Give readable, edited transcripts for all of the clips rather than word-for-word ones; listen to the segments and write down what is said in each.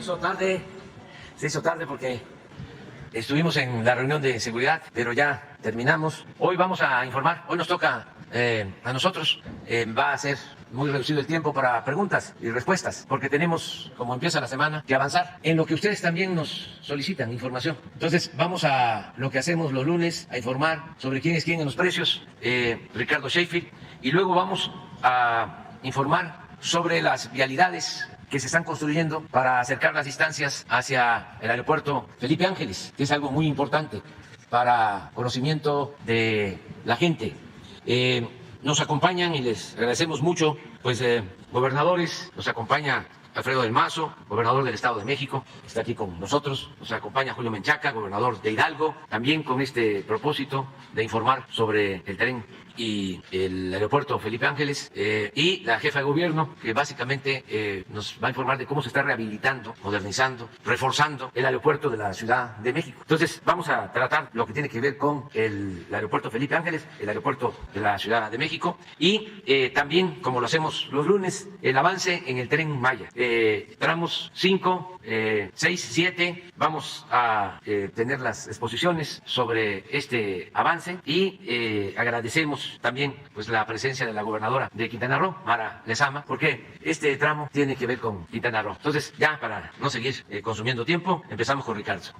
Se hizo tarde porque estuvimos en la reunión de seguridad, pero ya terminamos. Hoy vamos a informar, hoy nos toca a nosotros, va a ser muy reducido el tiempo para preguntas y respuestas, porque tenemos, como empieza la semana, que avanzar en lo que ustedes también nos solicitan, información. Entonces vamos a lo que hacemos los lunes, a informar sobre quién es quién en los precios, Ricardo Sheffield, y luego vamos a informar sobre las vialidades que se están construyendo para acercar las distancias hacia el aeropuerto Felipe Ángeles, que es algo muy importante para conocimiento de la gente. Nos acompañan y les agradecemos mucho, pues gobernadores, nos acompaña Alfredo del Mazo, gobernador del Estado de México, está aquí con nosotros, nos acompaña Julio Menchaca, gobernador de Hidalgo, también con este propósito de informar sobre el tren y el aeropuerto Felipe Ángeles, y la jefa de gobierno, que básicamente nos va a informar de cómo se está rehabilitando, modernizando, reforzando el aeropuerto de la Ciudad de México. Entonces vamos a tratar lo que tiene que ver con el aeropuerto Felipe Ángeles, el aeropuerto de la Ciudad de México, y también, como lo hacemos los lunes, el avance en el Tren Maya. Tramos 5, 6, 7, vamos a tener las exposiciones sobre este avance y agradecemos también pues la presencia de la gobernadora de Quintana Roo, Mara Lezama, porque este tramo tiene que ver con Quintana Roo. Entonces, ya para no seguir consumiendo tiempo, empezamos con Ricardo.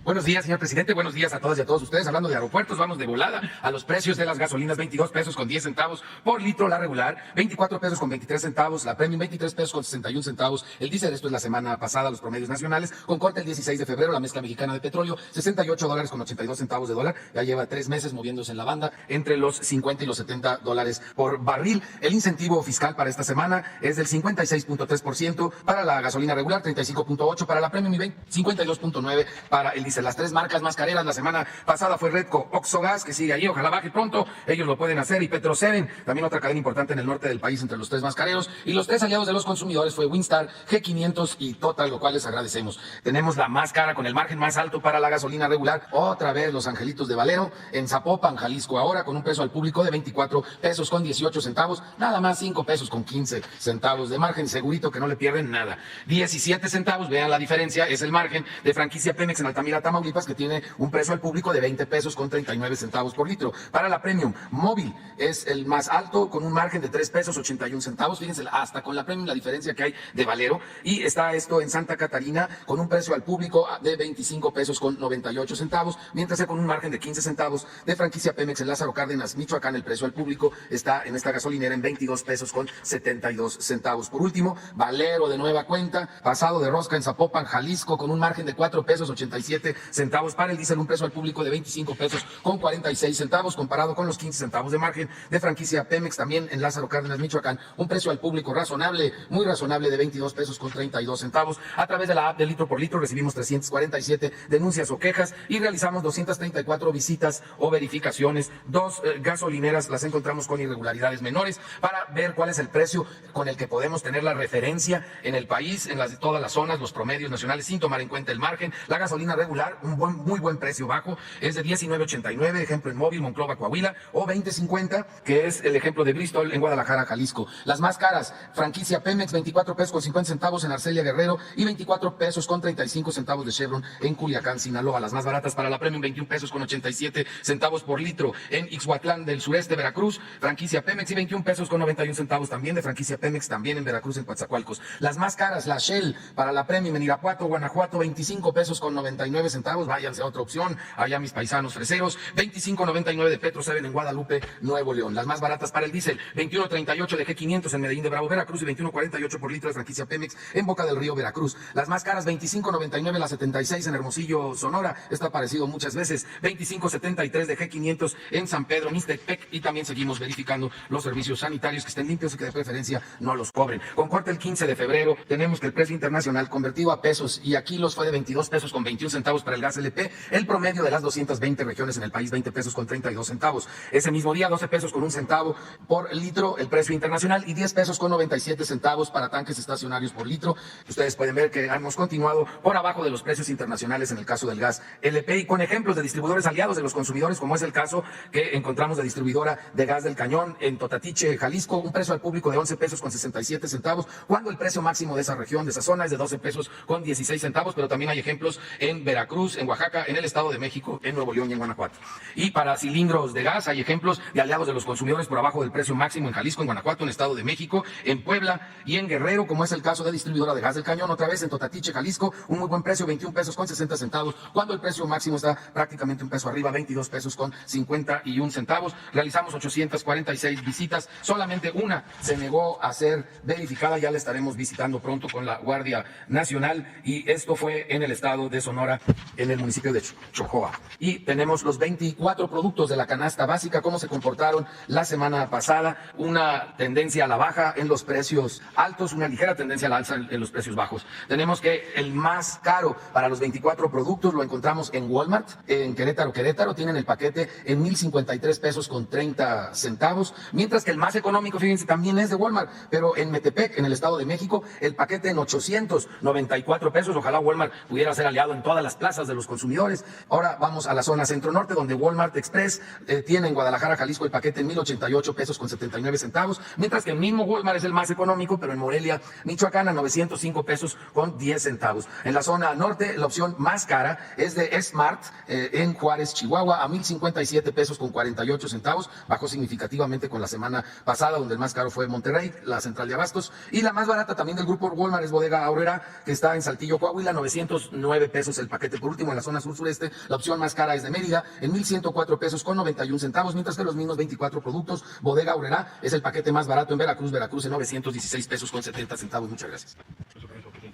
Buenos días, señor presidente. Buenos días a todas y a todos ustedes. Hablando de aeropuertos, vamos de volada a los precios de las gasolinas. 22 pesos con 10 centavos por litro la regular, 24 pesos con 23 centavos la premium, 23 pesos con 61 centavos el diésel. Esto es la semana pasada, los promedios nacionales. Con corte el 16 de febrero, la mezcla mexicana de petróleo, 68 dólares con 82 centavos de dólar. Ya lleva 3 meses moviéndose en la banda entre los 50 y los 70 dólares por barril. El incentivo fiscal para esta semana es del 56.3% para la gasolina regular, 35.8% para la premium y 52.9% para el diésel. Las tres marcas más careras la semana pasada fue Redco, Oxogas, que sigue allí, ojalá baje pronto, ellos lo pueden hacer, y Petro 7, también otra cadena importante en el norte del país entre los tres más careros, y los tres aliados de los consumidores fue Winstar, G500 y Total, lo cual les agradecemos. Tenemos la más cara con el margen más alto para la gasolina regular, otra vez los Angelitos de Valero, en Zapopan, Jalisco, ahora con un precio al público de 24 pesos con 18 centavos, nada más 5 pesos con 15 centavos de margen, segurito que no le pierden nada. 17 centavos, vean la diferencia, es el margen de franquicia Pemex en Altamira, Tamaulipas, que tiene un precio al público de 20 pesos con 39 centavos por litro. Para la premium, Móvil es el más alto con un margen de 3 pesos 81 centavos. Fíjense, hasta con la premium la diferencia que hay de Valero. Y está esto en Santa Catarina con un precio al público de 25 pesos con 98 centavos, mientras que con un margen de 15 centavos de franquicia Pemex en Lázaro Cárdenas, Michoacán, el precio al público está en esta gasolinera en 22 pesos con 72 centavos. Por último, Valero de nueva cuenta, pasado de rosca en Zapopan, Jalisco, con un margen de 4 pesos 87 centavos para el diésel, un precio al público de 25 pesos con 46 centavos, comparado con los 15 centavos de margen de franquicia Pemex, también en Lázaro Cárdenas, Michoacán, un precio al público razonable, muy razonable, de 22 pesos con 32 centavos. A través de la app de Litro por Litro recibimos 347 denuncias o quejas y realizamos 234 visitas o verificaciones. 2 gasolineras las encontramos con irregularidades menores para ver cuál es el precio con el que podemos tener la referencia en el país, en todas las zonas, los promedios nacionales, sin tomar en cuenta el margen. La gasolina regular, muy buen precio bajo, es de 19.89, ejemplo en Móvil, Monclova, Coahuila, o 20.50, que es el ejemplo de Bristol en Guadalajara, Jalisco. Las más caras, franquicia Pemex, 24 pesos con 50 centavos en Arcelia, Guerrero, y 24 pesos con 35 centavos de Chevron en Culiacán, Sinaloa. Las más baratas para la premium, 21 pesos con 87 centavos por litro en Ixhuatlán del sureste, Veracruz, franquicia Pemex, y 21 pesos con 91 centavos también de franquicia Pemex, también en Veracruz, en Coatzacoalcos. Las más caras, la Shell para la premium en Irapuato, Guanajuato, 25 pesos con 99 centavos, váyanse a otra opción, allá mis paisanos freseros. 25.99 de Petro 7 en Guadalupe, Nuevo León. Las más baratas para el diésel, 21.38 de G500 en Medellín de Bravo, Veracruz, y 21.48 por litro de franquicia Pemex en Boca del Río, Veracruz. Las más caras, 25.99 la 76 en Hermosillo, Sonora, está aparecido muchas veces. 25.73 de G500 en San Pedro, Mixtepec, y también seguimos verificando los servicios sanitarios que estén limpios y que de preferencia no los cobren. Con corte el 15 de febrero tenemos que el precio internacional convertido a pesos y a kilos fue de 22 pesos con 21 centavos centavos para el gas LP, el promedio de las 220 regiones en el país 20 pesos con 32 centavos. Ese mismo día 12 pesos con 1 centavo por litro el precio internacional y 10 pesos con 97 centavos para tanques estacionarios por litro. Ustedes pueden ver que hemos continuado por abajo de los precios internacionales en el caso del gas LP y con ejemplos de distribuidores aliados de los consumidores, como es el caso que encontramos de distribuidora de gas del Cañón en Totatiche, Jalisco, un precio al público de 11 pesos con 67 centavos, cuando el precio máximo de esa región, de esa zona, es de 12 pesos con 16 centavos, pero también hay ejemplos en Veracruz, en Oaxaca, en el Estado de México, en Nuevo León y en Guanajuato. Y para cilindros de gas hay ejemplos de aliados de los consumidores por abajo del precio máximo en Jalisco, en Guanajuato, en Estado de México, en Puebla y en Guerrero, como es el caso de distribuidora de gas del Cañón, otra vez en Totatiche, Jalisco, un muy buen precio, 21 pesos con 60 centavos, cuando el precio máximo está prácticamente un peso arriba, 22 pesos con 51 centavos. Realizamos 846 visitas, solamente una se negó a ser verificada, ya la estaremos visitando pronto con la Guardia Nacional, y esto fue en el estado de Sonora, en el municipio de Chojoa. Y tenemos los 24 productos de la canasta básica, cómo se comportaron la semana pasada, una tendencia a la baja en los precios altos, una ligera tendencia a la alza en los precios bajos. Tenemos que el más caro para los 24 productos lo encontramos en Walmart, en Querétaro, tienen el paquete en 1,053 pesos con 30 centavos, mientras que el más económico, fíjense, también es de Walmart, pero en Metepec, en el Estado de México, el paquete en 894 pesos. Ojalá Walmart pudiera ser aliado en todas las plazas de los consumidores. Ahora vamos a la zona centro-norte, donde Walmart Express tiene en Guadalajara, Jalisco, el paquete en 1,088 pesos con 79 centavos, mientras que el mismo Walmart es el más económico, pero en Morelia, Michoacán, a 905 pesos con 10 centavos. En la zona norte, la opción más cara es de Smart, en Juárez, Chihuahua, a 1,057 pesos con 48 centavos, bajó significativamente con la semana pasada, donde el más caro fue Monterrey, la central de abastos, y la más barata también del grupo Walmart es Bodega Aurrera, que está en Saltillo, Coahuila, 909 pesos el paquete. Por último, en la zona sur-sureste, la opción más cara es de Mérida, en 1,104 pesos con 91 centavos, mientras que los mismos 24 productos, Bodega Aurrera es el paquete más barato en Veracruz, en 916 pesos con 70 centavos. Muchas gracias.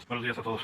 Buenos días a todos.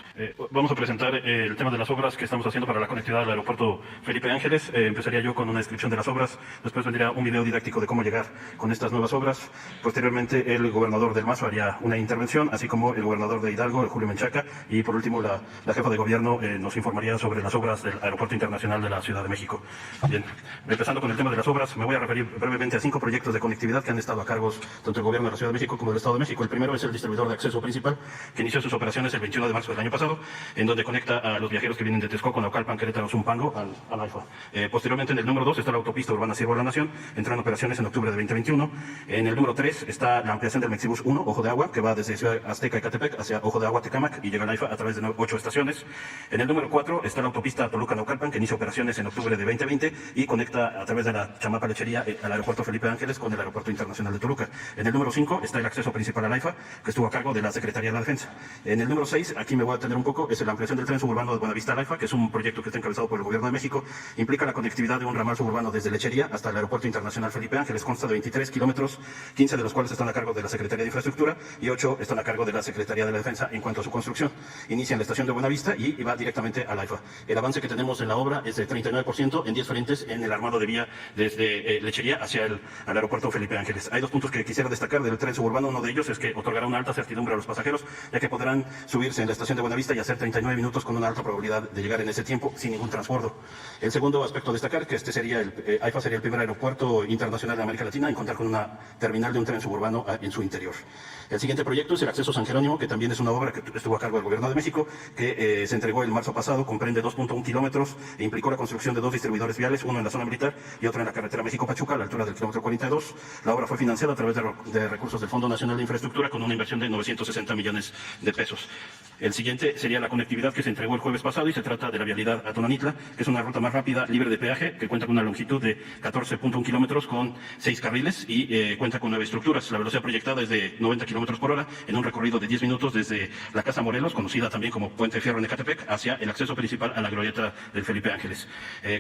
Vamos a presentar el tema de las obras que estamos haciendo para la conectividad del aeropuerto Felipe Ángeles. Empezaría yo con una descripción de las obras, después vendría un video didáctico de cómo llegar con estas nuevas obras. Posteriormente, el gobernador del Mazo haría una intervención, así como el gobernador de Hidalgo, Julio Menchaca, y por último la jefa de gobierno nos informaría sobre las obras del Aeropuerto Internacional de la Ciudad de México. Bien, empezando con el tema de las obras, me voy a referir brevemente a 5 proyectos de conectividad que han estado a cargo tanto el gobierno de la Ciudad de México como del Estado de México. El primero es el distribuidor de acceso principal, que inició sus operaciones el 21 de marzo del año pasado, en donde conecta a los viajeros que vienen de Texcoco, Naucalpan, Querétaro, Zumpango al AIFA. Posteriormente, en el número 2 está la autopista urbana Sierra de la Nación, entró en operaciones en octubre de 2021. En el número 3 está la ampliación del Mexibus 1, Ojo de Agua, que va desde Ciudad Azteca y Catepec hacia Ojo de Agua, Tecámac, y llega al AIFA a través de 8 estaciones. En el número 4 está la autopista Toluca-Naucalpan, que inicia operaciones en octubre de 2020 y conecta a través de la Chamapa Lechería al aeropuerto Felipe Ángeles con el aeropuerto internacional de Toluca. En el número 5 está el acceso principal al AIFA, que estuvo a cargo de la Secretaría de la Defensa. En el número 6, aquí me voy a atender un poco, es la ampliación del tren suburbano de Buenavista al AIFA, que es un proyecto que está encabezado por el Gobierno de México. Implica la conectividad de un ramal suburbano desde Lechería hasta el aeropuerto internacional Felipe Ángeles. Consta de 23 kilómetros, 15 de los cuales están a cargo de la Secretaría de Infraestructura y 8 están a cargo de la Secretaría de la Defensa en cuanto a su construcción. Inicia en la estación de Buenavista y va directamente al AIFA. El avance que tenemos en la obra es de 39% en 10 frentes en el armado de vía desde Lechería hacia el aeropuerto Felipe Ángeles. Hay 2 puntos que quisiera destacar del tren suburbano. Uno de ellos es que otorgará una alta certidumbre a los pasajeros, ya que podrán subirse en la estación de Buenavista y hacer 39 minutos con una alta probabilidad de llegar en ese tiempo sin ningún transbordo. El segundo aspecto a destacar, que este sería AIFA sería el primer aeropuerto internacional de América Latina en contar con una terminal de un tren suburbano en su interior. El siguiente proyecto es el acceso San Jerónimo, que también es una obra que estuvo a cargo del Gobierno de México, que se entregó el marzo pasado, comprende 2.1 kilómetros e implicó la construcción de 2 distribuidores viales, uno en la zona militar y otro en la carretera México-Pachuca, a la altura del kilómetro 42. La obra fue financiada a través de recursos del Fondo Nacional de Infraestructura con una inversión de 960 millones de pesos. El siguiente sería la conectividad que se entregó el jueves pasado y se trata de la vialidad a Tonanitla, que es una ruta más rápida, libre de peaje, que cuenta con una longitud de 14.1 kilómetros con 6 carriles y cuenta con 9 estructuras. La velocidad proyectada es de 90 kilómetros por hora en un recorrido de 10 minutos desde la Casa Morelos, conocida también como Puente de Fierro en Ecatepec, hacia el acceso principal a la glorieta del Felipe Ángeles.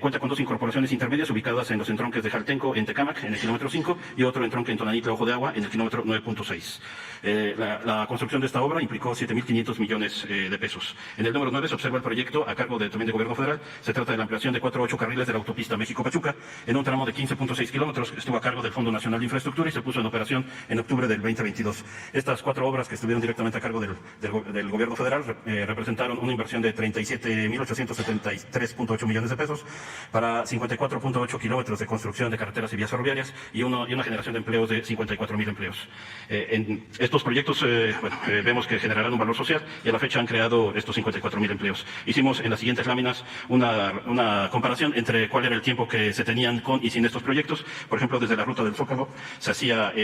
Cuenta con 2 incorporaciones intermedias ubicadas en los entronques de Jaltenco en Tecámac, en el kilómetro 5, y otro entronque en Tonanitla, Ojo de Agua, en el kilómetro 9.6. La construcción de esta obra implicó 7.500 millones millones de pesos. En el número 9 se observa el proyecto a cargo también del Gobierno Federal. Se trata de la ampliación de 4 a 8 carriles de la autopista México-Pachuca en un tramo de 15.6 kilómetros. Estuvo a cargo del Fondo Nacional de Infraestructura y se puso en operación en octubre del 2022. Estas 4 obras que estuvieron directamente a cargo del Gobierno Federal representaron una inversión de 37.873.8 millones de pesos para 54.8 kilómetros de construcción de carreteras y vías ferroviarias y una generación de empleos de 54.000 empleos. En estos proyectos vemos que generarán un valor social y a la fecha han creado estos 54.000 empleos. Hicimos en las siguientes láminas una comparación entre cuál era el tiempo que se tenían con y sin estos proyectos. Por ejemplo, desde la ruta del Zócalo se hacía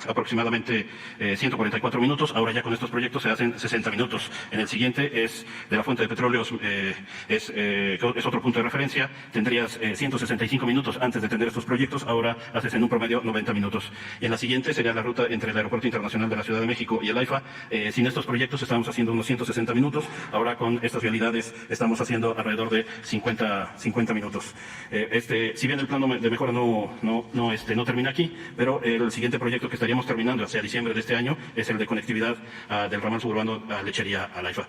aproximadamente 144 minutos, ahora ya con estos proyectos se hacen 60 minutos. En el siguiente es de la fuente de petróleos, es otro punto de referencia, tendrías 165 minutos antes de tener estos proyectos, ahora haces en un promedio 90 minutos. Y en la siguiente sería la ruta entre el Aeropuerto Internacional de la Ciudad de México y el AIFA. Sin estos proyectos estamos haciendo unos 160 minutos, ahora con estas vialidades estamos haciendo alrededor de 50 minutos. Si bien el plano de mejora no termina aquí, pero el siguiente proyecto que estaríamos terminando hacia diciembre de este año es el de conectividad del ramal suburbano a Lechería al AIFA.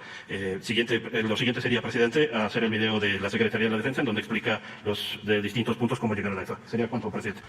Lo siguiente sería, presidente, hacer el video de la Secretaría de la Defensa en donde explica de distintos puntos cómo llegar al AIFA. ¿Sería cuánto, presidente?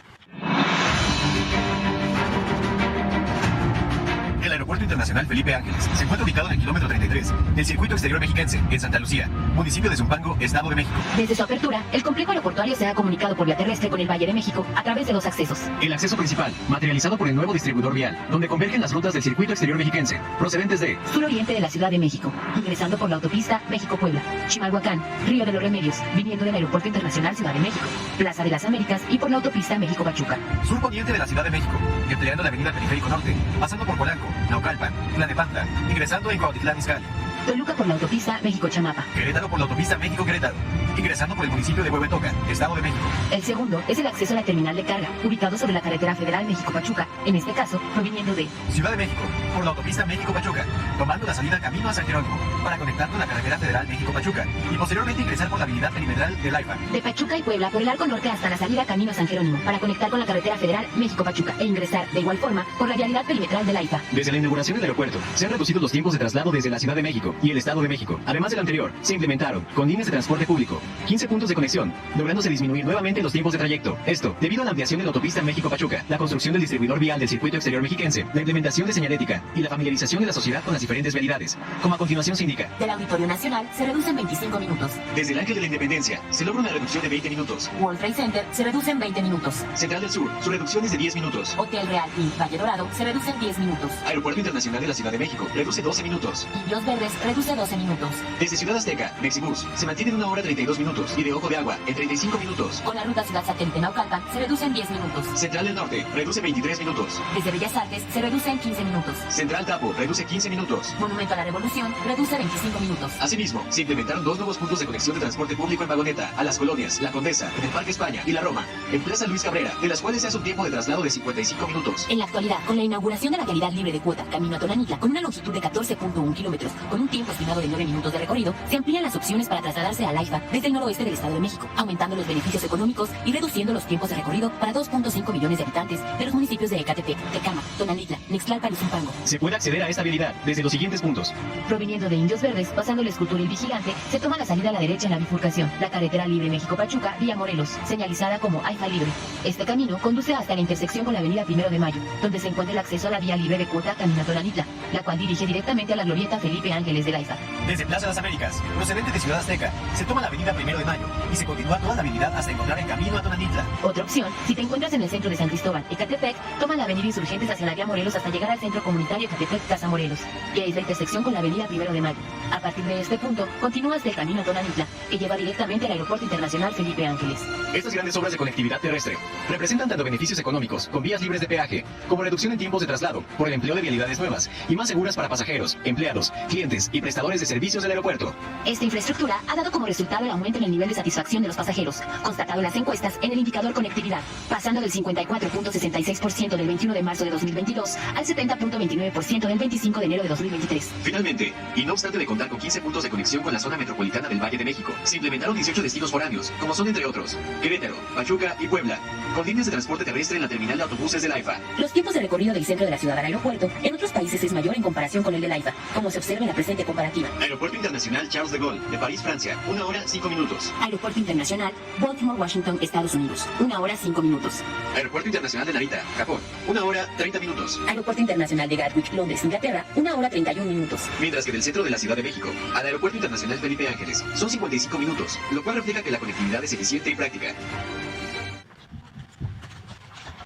El Aeropuerto Internacional Felipe Ángeles se encuentra ubicado en el kilómetro 33 del Circuito Exterior Mexiquense, en Santa Lucía, municipio de Zumpango, Estado de México. Desde su apertura, el complejo aeroportuario se ha comunicado por vía terrestre con el Valle de México a través de 2 accesos. El acceso principal, materializado por el nuevo distribuidor vial, donde convergen las rutas del Circuito Exterior Mexiquense, procedentes de suroriente de la Ciudad de México, ingresando por la autopista México-Puebla, Chimalhuacán, Río de los Remedios, viniendo del Aeropuerto Internacional Ciudad de México, Plaza de las Américas y por la autopista México-Pachuca. Surponiente de la Ciudad de México, empleando la avenida Periférico Norte, pasando por Polanco, Naucalpan, Tlalnepantla, ingresando en Cuautitlán Izcalli. Toluca por la autopista México-Chamapa. Querétaro por la autopista México-Querétaro, ingresando por el municipio de Huehuetoca, Estado de México. El segundo es el acceso a la terminal de carga, ubicado sobre la carretera federal México-Pachuca, en este caso, proviniendo de Ciudad de México, por la autopista México-Pachuca, tomando la salida camino a San Jerónimo, para conectar con la carretera federal México-Pachuca, y posteriormente ingresar por la habilidad perimetral del AIFA. De Pachuca y Puebla por el arco norte hasta la salida camino a San Jerónimo, para conectar con la carretera federal México-Pachuca, e ingresar, de igual forma, por la vialidad perimetral del AIFA. Desde la inauguración del aeropuerto, se han reducido los tiempos de traslado desde la Ciudad de México y el Estado de México. Además del anterior, se implementaron, con líneas de transporte público, 15 puntos de conexión, lográndose disminuir nuevamente los tiempos de trayecto. Esto, debido a la ampliación de la autopista México-Pachuca, la construcción del distribuidor vial del Circuito Exterior Mexiquense, la implementación de señalética y la familiarización de la sociedad con las diferentes vialidades. Como a continuación se indica. Del Auditorio Nacional se reducen 25 minutos. Desde el Ángel de la Independencia, se logra una reducción de 20 minutos. World Trade Center se reducen 20 minutos. Central del Sur, su reducción es de 10 minutos. Hotel Real y Valle Dorado se reducen 10 minutos. Aeropuerto Internacional de la Ciudad de México, reduce 12 minutos. Indios Verdes reduce 12 minutos. Desde Ciudad Azteca, Mexibus, se mantiene en 1 hora 32 minutos y de Ojo de Agua en 35 minutos. Con la ruta Ciudad Satélite Naucalpan se reducen 10 minutos. Central del Norte, reduce 23 minutos. Desde Bellas Artes se reducen 15 minutos. Central Tapo, reduce 15 minutos. Monumento a la Revolución reduce 25 minutos. Asimismo, se implementaron 2 nuevos puntos de conexión de transporte público en vagoneta a las colonias La Condesa, en el Parque España y La Roma, en Plaza Luis Cabrera, de las cuales se hace un tiempo de traslado de 55 minutos. En la actualidad, con la inauguración de la vialidad libre de cuota camino a Tonanitla, con una longitud de 14.1 kilómetros, con un tiempo estimado de 9 minutos de recorrido, se amplían las opciones para trasladarse al AIFA desde el noroeste del Estado de México, aumentando los beneficios económicos y reduciendo los tiempos de recorrido para 2.5 millones de habitantes de los municipios de Ecatepec, Tecámac, Tonanitla, Nextlalpan y Zumpango. Se puede acceder a esta vialidad desde los siguientes puntos. Proviniendo de Indios Verdes, pasando la escultura El Vigilante, se toma la salida a la derecha en la bifurcación, la carretera libre México-Pachuca, vía Morelos, señalizada como AIFA Libre. Este camino conduce hasta la intersección con la avenida 1 de Mayo, donde se encuentra el acceso a la vía libre de cuota camino a Tonanitla, la cual dirige directamente a la glorieta Felipe Ángeles del AIFA. Desde Plaza de las Américas, procedente de Ciudad Azteca, se toma la avenida 1 de Mayo y se continúa toda la avenida hasta encontrar el camino a Tonanitla. Otra opción, si te encuentras en el centro de San Cristóbal, Ecatepec, toma la avenida Insurgentes hacia la vía Morelos hasta llegar al centro comunitario Ecatepec Casa Morelos, que es la intersección con la avenida 1 de Mayo. A partir de este punto, continúas del camino a Tonanitla, que lleva directamente al Aeropuerto Internacional Felipe Ángeles. Estas grandes obras de conectividad terrestre representan tanto beneficios económicos con vías libres de peaje, como reducción en tiempos de traslado por el empleo de vialidades nuevas y más seguras para pasajeros, empleados, clientes y prestadores de servicios del aeropuerto. Esta infraestructura ha dado como resultado el aumento en el nivel de satisfacción de los pasajeros, constatado en las encuestas en el indicador conectividad, pasando del 54.66% del 21 de marzo de 2022 al 70.29% del 25 de enero de 2023. Finalmente, y no obstante de contar con 15 puntos de conexión con la zona metropolitana del Valle de México, se implementaron 18 destinos foráneos, como son entre otros Querétaro, Pachuca y Puebla, con líneas de transporte terrestre en la terminal de autobuses del AIFA. Los tiempos de recorrido del centro de la ciudad al aeropuerto en otros países es mayor mayor en comparación con el del AIFA, como se observa en la presente comparativa. Aeropuerto Internacional Charles de Gaulle, de París, Francia, 1 hora 5 minutos. Aeropuerto Internacional Baltimore, Washington, Estados Unidos, 1 hora 5 minutos. Aeropuerto Internacional de Narita, Japón, 1 hora 30 minutos. Aeropuerto Internacional de Gatwick, Londres, Inglaterra, 1 hora 31 minutos. Mientras que del centro de la Ciudad de México al Aeropuerto Internacional Felipe Ángeles son 55 minutos, lo cual refleja que la conectividad es eficiente y práctica.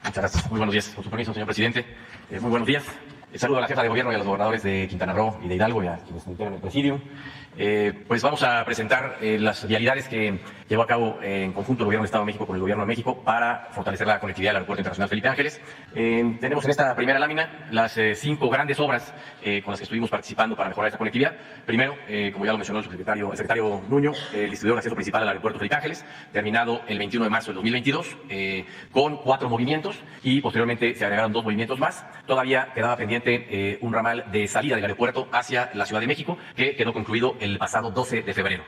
Muchas gracias. Muy buenos días. Con su permiso, señor presidente. Muy buenos días. Saludo a la jefa de gobierno y a los gobernadores de Quintana Roo y de Hidalgo y a quienes se integran el presidium. Pues vamos a presentar las vialidades que llevó a cabo en conjunto el gobierno del Estado de México con el gobierno de México para fortalecer la conectividad del Aeropuerto Internacional Felipe Ángeles. Tenemos en esta primera lámina las 5 grandes obras con las que estuvimos participando para mejorar esta conectividad. Primero, como ya lo mencionó el secretario Nuño, el distribuidor de acceso principal al Aeropuerto Felipe Ángeles, terminado el 21 de marzo del 2022, con 4 movimientos y posteriormente se agregaron 2 movimientos más. Todavía quedaba pendiente un ramal de salida del aeropuerto hacia la Ciudad de México, que quedó concluido el pasado 12 de febrero.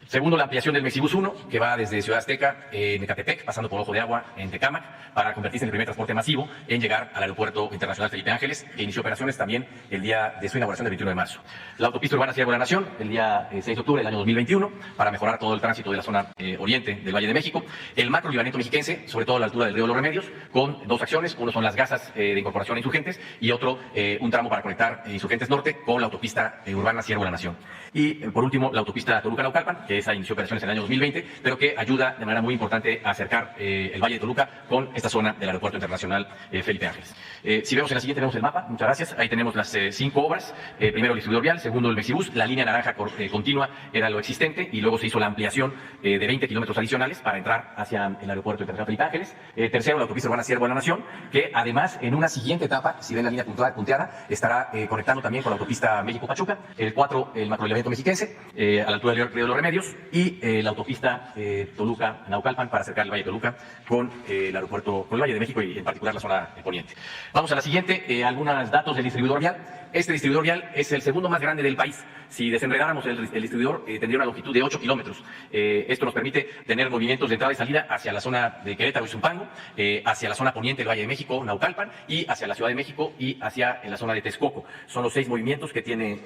Segundo, la ampliación del Mexibus 1, que va desde Ciudad Azteca, en Ecatepec, pasando por Ojo de Agua, en Tecámac, para convertirse en el primer transporte masivo en llegar al Aeropuerto Internacional Felipe Ángeles, que inició operaciones también el día de su inauguración del 21 de marzo. La autopista urbana Sierra de la Nación, el día 6 de octubre del año 2021, para mejorar todo el tránsito de la zona oriente del Valle de México. El macro libramiento mexiquense, sobre todo a la altura del río de los Remedios, con 2 acciones. Uno son las gasas de incorporación a Insurgentes y otro un tramo para conectar Insurgentes Norte con la autopista urbana Sierra de la Nación. Y por último, la autopista Toluca-Naucalpan, que esa inició operaciones en el año 2020, pero que ayuda de manera muy importante a acercar el Valle de Toluca con esta zona del Aeropuerto Internacional Felipe Ángeles. Si vemos en la siguiente, tenemos el mapa. Muchas gracias. Ahí tenemos las 5 obras. Primero el distribuidor vial, segundo el Mexibus. La línea naranja continua era lo existente y luego se hizo la ampliación de 20 kilómetros adicionales para entrar hacia el Aeropuerto Internacional Felipe Ángeles. Tercero, la autopista urbana Sierra de la Nación, que además en una siguiente etapa, si ven la línea punteada, estará conectando también con la autopista México-Pachuca. El 4, el macroelevato mexiquense, a la altura del río de los Remedios, y la autopista Toluca-Naucalpan para acercar el Valle de Toluca con el aeropuerto, con el Valle de México y en particular la zona poniente. Vamos a la siguiente, algunos datos del distribuidor vial. Este distribuidor vial es el segundo más grande del país. Si desenredáramos el distribuidor, tendría una longitud de 8 kilómetros. Esto nos permite tener movimientos de entrada y salida hacia la zona de Querétaro y Zumpango, hacia la zona poniente del Valle de México, Naucalpan, y hacia la Ciudad de México y hacia la zona de Texcoco. Son los 6 movimientos que tiene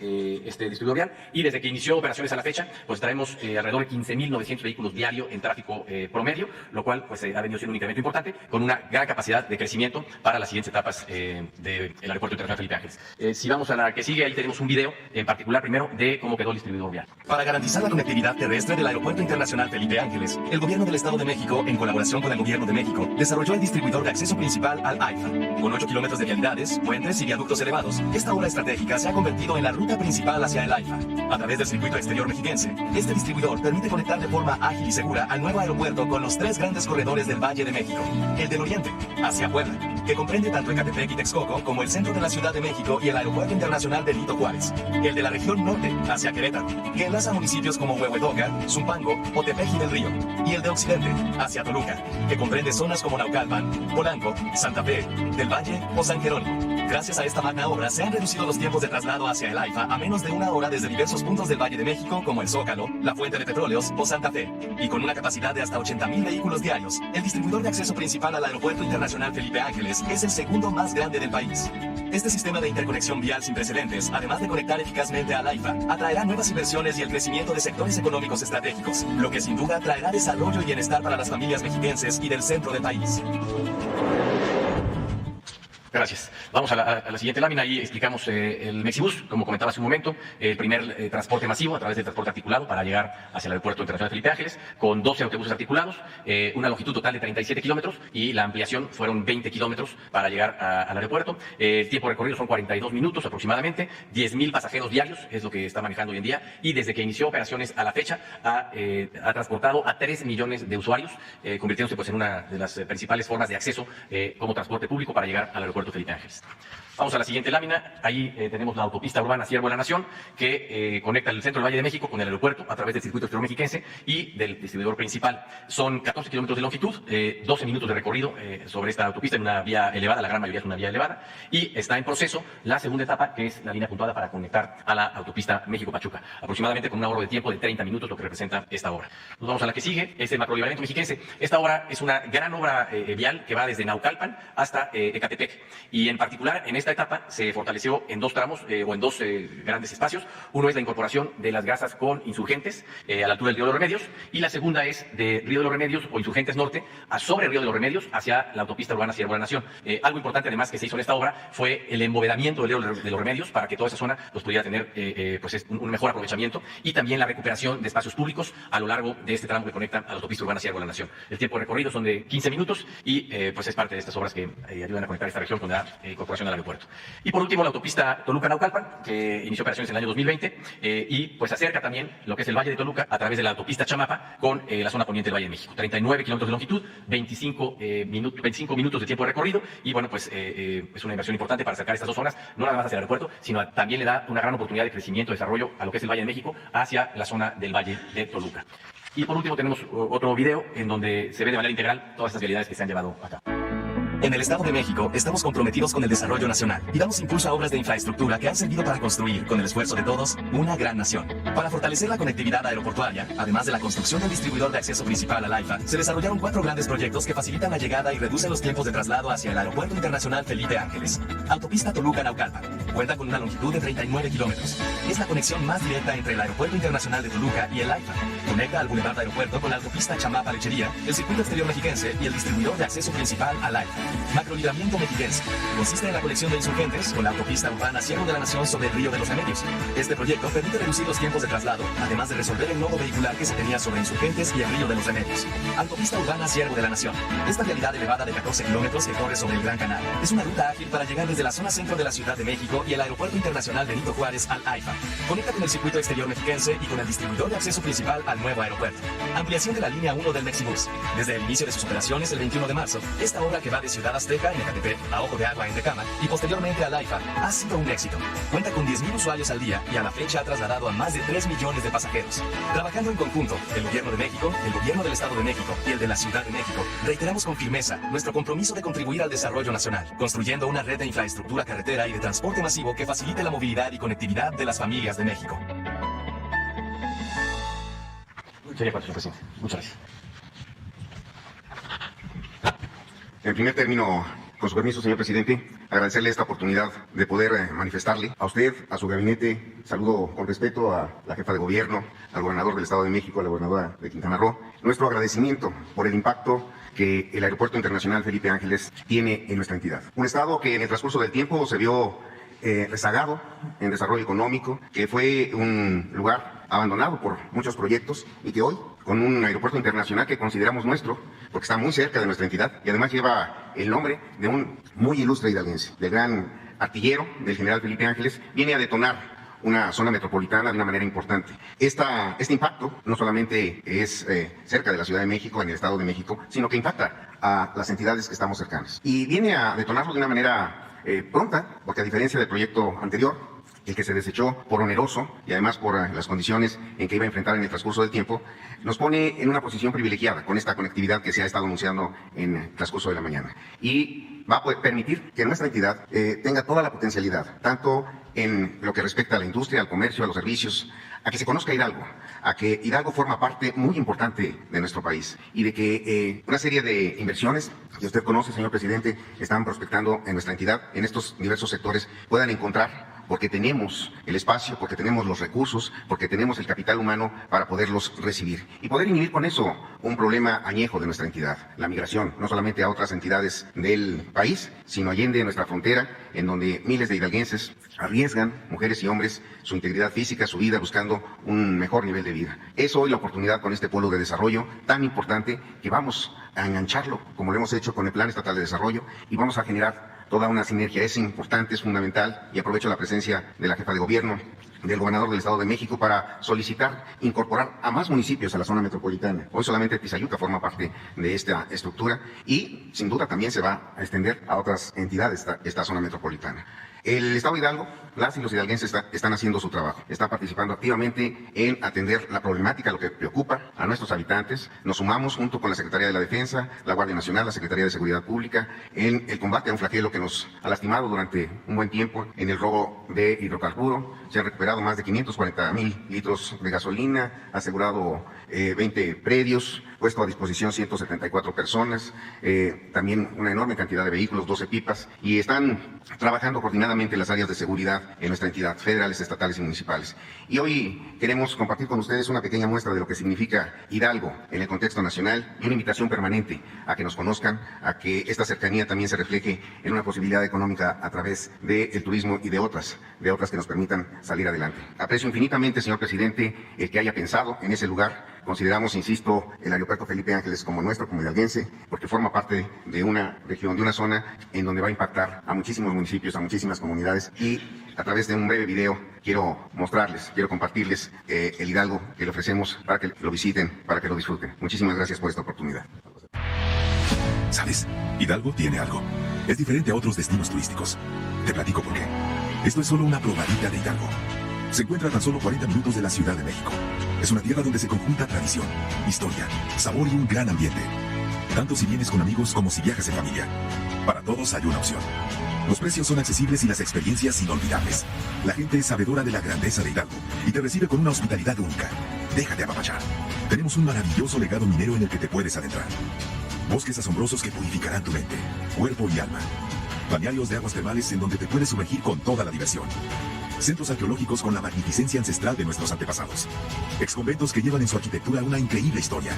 este distribuidor vial, y desde que inició operaciones a la fecha, pues traemos alrededor de 15.900 vehículos diarios en tráfico promedio, lo cual pues ha venido siendo un incremento importante, con una gran capacidad de crecimiento para las siguientes etapas del Aeropuerto Internacional Felipe Ángeles. Si vamos a la que sigue, ahí tenemos un video en particular primero de cómo quedó el distribuidor vial. Para garantizar la conectividad terrestre del Aeropuerto Internacional Felipe Ángeles, el Gobierno del Estado de México, en colaboración con el Gobierno de México, desarrolló el distribuidor de acceso principal al AIFA. Con 8 kilómetros de vialidades, puentes y viaductos elevados, esta obra estratégica se ha convertido en la ruta principal hacia el AIFA. A través del circuito exterior mexiquense, este distribuidor permite conectar de forma ágil y segura al nuevo aeropuerto con los 3 grandes corredores del Valle de México. El del Oriente, hacia Puebla, que comprende tanto Ecatepec y Texcoco como el centro de la Ciudad de México y el Aeropuerto Internacional Benito Juárez. El de la región norte, hacia Querétaro, que enlaza municipios como Huehuetoca, Zumpango o Tepeji del Río. Y el de occidente, hacia Toluca, que comprende zonas como Naucalpan, Polanco, Santa Fe, Del Valle o San Jerónimo. Gracias a esta magna obra se han reducido los tiempos de traslado hacia el AIFA a menos de 1 hora desde diversos puntos del Valle de México como el Zócalo, la Fuente de Petróleos o Santa Fe. Y con una capacidad de hasta 80.000 vehículos diarios, el distribuidor de acceso principal al Aeropuerto Internacional Felipe Ángeles es el segundo más grande del país. Este sistema de interconexión vial sin precedentes, además de conectar eficazmente al AIFA, atraerá nuevas inversiones y el crecimiento de sectores económicos estratégicos, lo que sin duda traerá desarrollo y bienestar para las familias mexiquenses y del centro del país. Gracias. Vamos a la siguiente lámina. Ahí explicamos el Mexibus, como comentaba hace un momento, el primer transporte masivo a través del transporte articulado para llegar hacia el Aeropuerto Internacional Felipe Ángeles, con 12 autobuses articulados, una longitud total de 37 kilómetros y la ampliación fueron 20 kilómetros para llegar al aeropuerto. El tiempo recorrido son 42 minutos aproximadamente, 10.000 pasajeros diarios es lo que está manejando hoy en día, y desde que inició operaciones a la fecha ha transportado a 3 millones de usuarios, convirtiéndose pues en una de las principales formas de acceso como transporte público para llegar al aeropuerto Felipe Ángeles. Vamos a la siguiente lámina. Ahí tenemos la autopista urbana Sierra de la Nación, que conecta el centro del Valle de México con el aeropuerto a través del circuito exterior mexiquense y del distribuidor principal. Son 14 kilómetros de longitud, 12 minutos de recorrido sobre esta autopista en una vía elevada, la gran mayoría es una vía elevada, y está en proceso la segunda etapa, que es la línea puntuada para conectar a la autopista México-Pachuca, aproximadamente con un ahorro de tiempo de 30 minutos, lo que representa esta obra. Nos vamos a la que sigue, es el macrolibramiento mexiquense. Esta obra es una gran obra vial que va desde Naucalpan hasta Ecatepec, y en particular en esta etapa se fortaleció en dos tramos o en dos grandes espacios. Uno es la incorporación de las gasas con Insurgentes a la altura del Río de los Remedios, y la segunda es de Río de los Remedios o Insurgentes Norte a sobre Río de los Remedios hacia la autopista urbana Siervo de la Nación. Algo importante además que se hizo en esta obra fue el embovedamiento del Río de los Remedios para que toda esa zona pues, pudiera tener pues, un mejor aprovechamiento, y también la recuperación de espacios públicos a lo largo de este tramo que conecta a la autopista urbana Siervo de la Nación. El tiempo de recorrido son de 15 minutos y pues es parte de estas obras que ayudan a conectar esta región con la incorporación al aeropuerto. Y por último, la autopista Toluca-Naucalpan, que inició operaciones en el año 2020 y pues acerca también lo que es el Valle de Toluca a través de la autopista Chamapa con la zona poniente del Valle de México. 39 kilómetros de longitud, 25 minutos de tiempo de recorrido, y bueno, pues es una inversión importante para acercar estas dos zonas, no nada más hacia el aeropuerto, sino también le da una gran oportunidad de crecimiento, desarrollo a lo que es el Valle de México hacia la zona del Valle de Toluca. Y por último tenemos otro video en donde se ve de manera integral todas estas vialidades que se han llevado a cabo. En el Estado de México estamos comprometidos con el desarrollo nacional y damos impulso a obras de infraestructura que han servido para construir, con el esfuerzo de todos, una gran nación. Para fortalecer la conectividad aeroportuaria, además de la construcción del distribuidor de acceso principal al AIFA, se desarrollaron 4 grandes proyectos que facilitan la llegada y reducen los tiempos de traslado hacia el Aeropuerto Internacional Felipe Ángeles. Autopista Toluca-Naucalpan. Cuenta con una longitud de 39 kilómetros. Es la conexión más directa entre el Aeropuerto Internacional de Toluca y el AIFA. Conecta al Boulevard Aeropuerto con la autopista Chamapa-Lechería, el circuito exterior mexiquense y el distribuidor de acceso principal al AIFA. Macrolibramiento mexiquense. Consiste en la conexión de Insurgentes con la autopista urbana Siervo de la Nación sobre el Río de los Remedios. Este proyecto permite reducir los tiempos de traslado, además de resolver el nodo vehicular que se tenía sobre Insurgentes y el Río de los Remedios. Autopista urbana Siervo de la Nación. Esta vialidad elevada de 14 kilómetros que corre sobre el Gran Canal es una ruta ágil para llegar desde la zona centro de la Ciudad de México y el Aeropuerto Internacional Benito Juárez al AIFA. Conecta con el circuito exterior mexiquense y con el distribuidor de acceso principal al nuevo aeropuerto. Ampliación de la línea 1 del Mexibus. Desde el inicio de sus operaciones el 21 de marzo, esta obra que va de Ciudad Azteca en Ecatepec a Ojo de Agua en Tecámac y posteriormente al AIFA ha sido un éxito. Cuenta con 10,000 usuarios al día y a la fecha ha trasladado a más de 3 millones de pasajeros. Trabajando en conjunto, el Gobierno de México, el Gobierno del Estado de México y el de la Ciudad de México, reiteramos con firmeza nuestro compromiso de contribuir al desarrollo nacional, construyendo una red de infraestructura carretera y de transporte masivo que facilite la movilidad y conectividad de las familias de México. Sería para señor presidente. Muchas gracias. En primer término, con su permiso, señor presidente, agradecerle esta oportunidad de poder manifestarle a usted, a su gabinete, saludo con respeto a la jefa de gobierno, al gobernador del Estado de México, a la gobernadora de Quintana Roo, nuestro agradecimiento por el impacto que el Aeropuerto Internacional Felipe Ángeles tiene en nuestra entidad. Un estado que en el transcurso del tiempo se vio rezagado en desarrollo económico, que fue un lugar abandonado por muchos proyectos y que hoy, con un aeropuerto internacional que consideramos nuestro, porque está muy cerca de nuestra entidad y además lleva el nombre de un muy ilustre hidalguense, del gran artillero del general Felipe Ángeles, viene a detonar una zona metropolitana de una manera importante. Este impacto no solamente es cerca de la Ciudad de México, en el Estado de México, sino que impacta a las entidades que estamos cercanas. Y viene a detonarlo de una manera pronta, porque a diferencia del proyecto anterior, el que se desechó por oneroso y además por las condiciones en que iba a enfrentar en el transcurso del tiempo, nos pone en una posición privilegiada con esta conectividad que se ha estado anunciando en el transcurso de la mañana. Y va a permitir que nuestra entidad tenga toda la potencialidad, tanto en lo que respecta a la industria, al comercio, a los servicios, a que se conozca Hidalgo, a que Hidalgo forma parte muy importante de nuestro país y de que una serie de inversiones que usted conoce, señor presidente, están prospectando en nuestra entidad, en estos diversos sectores, puedan encontrar, porque tenemos el espacio, porque tenemos los recursos, porque tenemos el capital humano para poderlos recibir y poder inhibir con eso un problema añejo de nuestra entidad, la migración, no solamente a otras entidades del país, sino allende nuestra frontera, en donde miles de hidalguenses arriesgan, mujeres y hombres, su integridad física, su vida, buscando un mejor nivel de vida. Es hoy la oportunidad con este polo de desarrollo tan importante que vamos a engancharlo, como lo hemos hecho con el Plan Estatal de Desarrollo, y vamos a generar toda una sinergia. Es importante, es fundamental, y aprovecho la presencia de la jefa de gobierno, del gobernador del Estado de México, para solicitar incorporar a más municipios a la zona metropolitana. Hoy solamente Tizayuca forma parte de esta estructura y sin duda también se va a extender a otras entidades esta zona metropolitana. El Estado de Hidalgo, las y los hidalguenses están haciendo su trabajo, están participando activamente en atender la problemática, lo que preocupa a nuestros habitantes. Nos sumamos junto con la Secretaría de la Defensa, la Guardia Nacional, la Secretaría de Seguridad Pública, en el combate a un flagelo que nos ha lastimado durante un buen tiempo en el robo de hidrocarburo. Se han recuperado más de 540,000 litros de gasolina, asegurado 20 predios, puesto a disposición 174 personas, también una enorme cantidad de vehículos, 12 pipas, y están trabajando coordinadamente en las áreas de seguridad en nuestra entidad, federales, estatales y municipales. Y hoy queremos compartir con ustedes una pequeña muestra de lo que significa Hidalgo en el contexto nacional y una invitación permanente a que nos conozcan, a que esta cercanía también se refleje en una posibilidad económica a través del turismo y de otras que nos permitan salir adelante. Aprecio infinitamente, señor presidente, el que haya pensado en ese lugar. Consideramos, insisto, el aeropuerto Felipe Ángeles como nuestro, como hidalguense, porque forma parte de una región, de una zona en donde va a impactar a muchísimos municipios, a muchísimas comunidades, y a través de un breve video quiero compartirles el Hidalgo que le ofrecemos para que lo visiten, para que lo disfruten. Muchísimas gracias por esta oportunidad. ¿Sabes? Hidalgo tiene algo. Es diferente a otros destinos turísticos. Te platico por qué. Esto es solo una probadita de Hidalgo. Se encuentra a tan solo 40 minutos de la Ciudad de México. Es una tierra donde se conjunta tradición, historia, sabor y un gran ambiente. Tanto si vienes con amigos como si viajas en familia. Para todos hay una opción. Los precios son accesibles y las experiencias inolvidables. La gente es sabedora de la grandeza de Hidalgo y te recibe con una hospitalidad única. Déjate apapachar. Tenemos un maravilloso legado minero en el que te puedes adentrar. Bosques asombrosos que purificarán tu mente, cuerpo y alma. Balnearios de aguas termales en donde te puedes sumergir con toda la diversión. Centros arqueológicos con la magnificencia ancestral de nuestros antepasados. Exconventos que llevan en su arquitectura una increíble historia.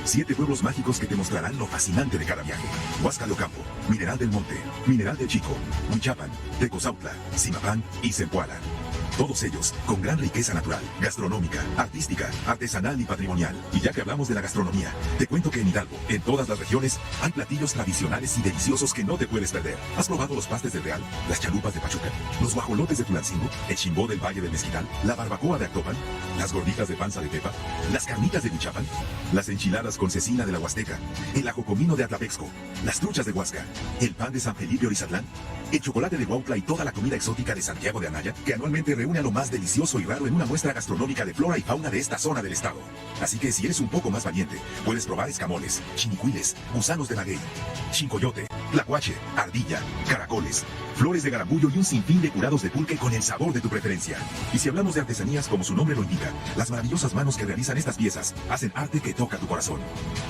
7 pueblos mágicos que te mostrarán lo fascinante de cada viaje. Huáscar de Ocampo, Mineral del Monte, Mineral del Chico, Huichapan, Tecozautla, Zimapán y Zempoala. Todos ellos con gran riqueza natural, gastronómica, artística, artesanal y patrimonial. Y ya que hablamos de la gastronomía, te cuento que en Hidalgo, en todas las regiones, hay platillos tradicionales y deliciosos que no te puedes perder. ¿Has probado los pastes del Real, las chalupas de Pachuca, los guajolotes de Tulancingo, el chimbó del Valle del Mezquital, la barbacoa de Actopan, las gorditas de panza de Tepa, las carnitas de Huichapan, las enchiladas con cecina de la Huasteca, el ajocomino de Atlapexco, las truchas de Huasca, el pan de San Felipe Orizatlán, el chocolate de Huautla y toda la comida exótica de Santiago de Anaya, que anualmente reúne a lo más delicioso y raro en una muestra gastronómica de flora y fauna de esta zona del estado. Así que si eres un poco más valiente, puedes probar escamoles, chinicuiles, gusanos de maguey, chincoyote, tlacuache, ardilla, caracoles, flores de garambullo y un sinfín de curados de pulque con el sabor de tu preferencia. Y si hablamos de artesanías como su nombre lo indica, las maravillosas manos que realizan estas piezas hacen arte que toca tu corazón.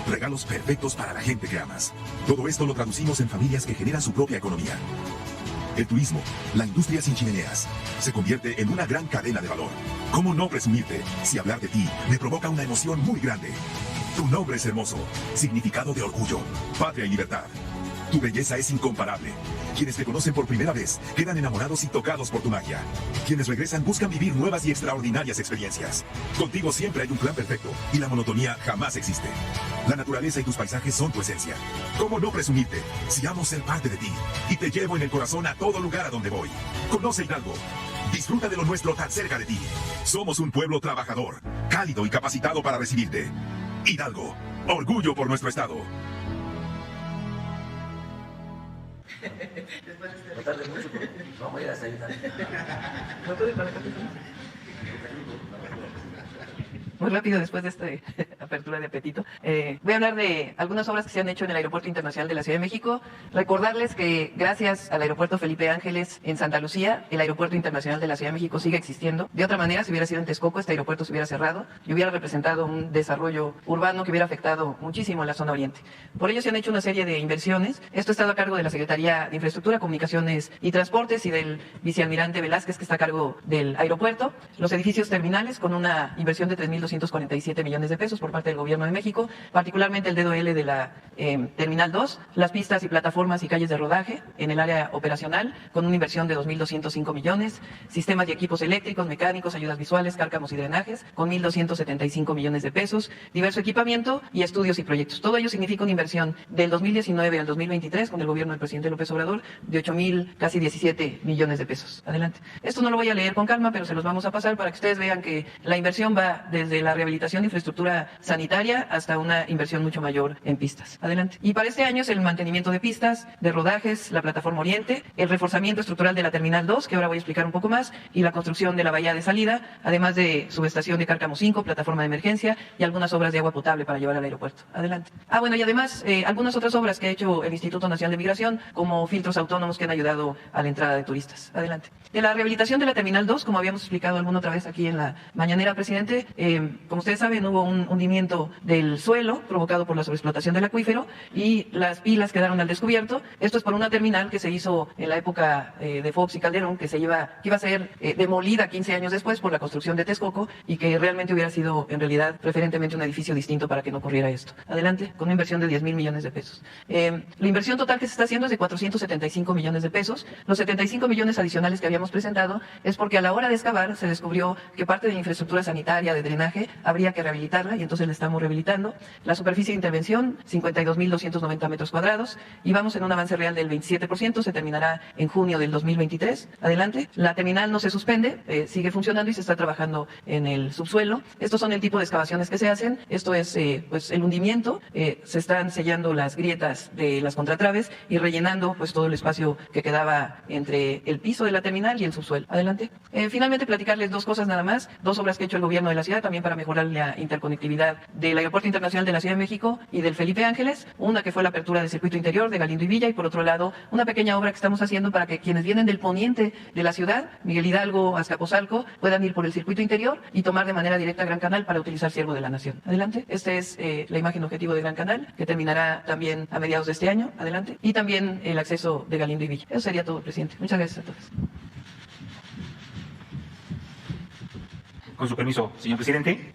Regalos perfectos para la gente que amas. Todo esto lo traducimos en familias que generan su propia economía. El turismo, la industria sin chimeneas, se convierte en una gran cadena de valor. ¿Cómo no presumirte si hablar de ti me provoca una emoción muy grande? Tu nombre es hermoso, significado de orgullo, patria y libertad. Tu belleza es incomparable. Quienes te conocen por primera vez quedan enamorados y tocados por tu magia. Quienes regresan buscan vivir nuevas y extraordinarias experiencias. Contigo siempre hay un plan perfecto y la monotonía jamás existe. La naturaleza y tus paisajes son tu esencia. ¿Cómo no presumirte si amo ser parte de ti y te llevo en el corazón a todo lugar a donde voy? Conoce Hidalgo. Disfruta de lo nuestro tan cerca de ti. Somos un pueblo trabajador, cálido y capacitado para recibirte. Hidalgo, orgullo por nuestro estado. No tarde mucho, porque vamos a ir a desayunar. Muy rápido después de esta apertura de apetito. Voy a hablar de algunas obras que se han hecho en el Aeropuerto Internacional de la Ciudad de México. Recordarles que gracias al Aeropuerto Felipe Ángeles en Santa Lucía, el Aeropuerto Internacional de la Ciudad de México sigue existiendo. De otra manera, si hubiera sido en Texcoco, este aeropuerto se hubiera cerrado y hubiera representado un desarrollo urbano que hubiera afectado muchísimo a la zona oriente. Por ello se han hecho una serie de inversiones. Esto ha estado a cargo de la Secretaría de Infraestructura, Comunicaciones y Transportes y del vicealmirante Velázquez, que está a cargo del aeropuerto. Los edificios terminales con una inversión de 3.247 millones de pesos por parte del Gobierno de México, particularmente el DOL de la Terminal 2, las pistas y plataformas y calles de rodaje en el área operacional con una inversión de 2.205 millones, sistemas y equipos eléctricos, mecánicos, ayudas visuales, cárcamos y drenajes con 1.275 millones de pesos, diverso equipamiento y estudios y proyectos. Todo ello significa una inversión del 2019 al 2023 con el gobierno del presidente López Obrador de 8.000, casi 17 millones de pesos. Adelante. Esto no lo voy a leer con calma, pero se los vamos a pasar para que ustedes vean que la inversión va desde la rehabilitación de infraestructura sanitaria hasta una inversión mucho mayor en pistas. Adelante. Y para este año es el mantenimiento de pistas, de rodajes, la plataforma Oriente, el reforzamiento estructural de la Terminal 2, que ahora voy a explicar un poco más, y la construcción de la bahía de salida, además de subestación de Cárcamo 5, plataforma de emergencia y algunas obras de agua potable para llevar al aeropuerto. Adelante. Bueno, y además algunas otras obras que ha hecho el Instituto Nacional de Migración, como filtros autónomos que han ayudado a la entrada de turistas. Adelante. De la rehabilitación de la Terminal 2, como habíamos explicado alguna otra vez aquí en la mañanera, presidente, como ustedes saben, hubo un hundimiento del suelo provocado por la sobreexplotación del acuífero y las pilas quedaron al descubierto. Esto es por una terminal que se hizo en la época de Fox y Calderón, que iba a ser demolida 15 años después por la construcción de Texcoco y que realmente hubiera sido en realidad preferentemente un edificio distinto para que no ocurriera esto. Adelante, con una inversión de 10,000 millones de pesos. La inversión total que se está haciendo es de 475 millones de pesos. Los 75 millones adicionales que habíamos presentado es porque a la hora de excavar se descubrió que parte de la infraestructura sanitaria de drenaje habría que rehabilitarla y entonces la estamos rehabilitando. La superficie de intervención, 52.290 metros cuadrados, y vamos en un avance real del 27%, se terminará en junio del 2023. Adelante. La terminal no se suspende, sigue funcionando y se está trabajando en el subsuelo. Estos son el tipo de excavaciones que se hacen. Esto es pues el hundimiento, se están sellando las grietas de las contratraves y rellenando pues todo el espacio que quedaba entre el piso de la terminal y el subsuelo. Adelante. Finalmente, platicarles dos cosas nada más, dos obras que ha hecho el gobierno de la ciudad también para mejorar la interconectividad del Aeropuerto Internacional de la Ciudad de México y del Felipe Ángeles. Una que fue la apertura del circuito interior de Galindo y Villa, y por otro lado una pequeña obra que estamos haciendo para que quienes vienen del poniente de la ciudad, Miguel Hidalgo, Azcapotzalco, puedan ir por el circuito interior y tomar de manera directa Gran Canal para utilizar Ciervo de la Nación. Adelante. Esta es la imagen objetivo de Gran Canal, que terminará también a mediados de este año. Adelante. Y también el acceso de Galindo y Villa. Eso sería todo, presidente. Muchas gracias a todos. Con su permiso, señor presidente,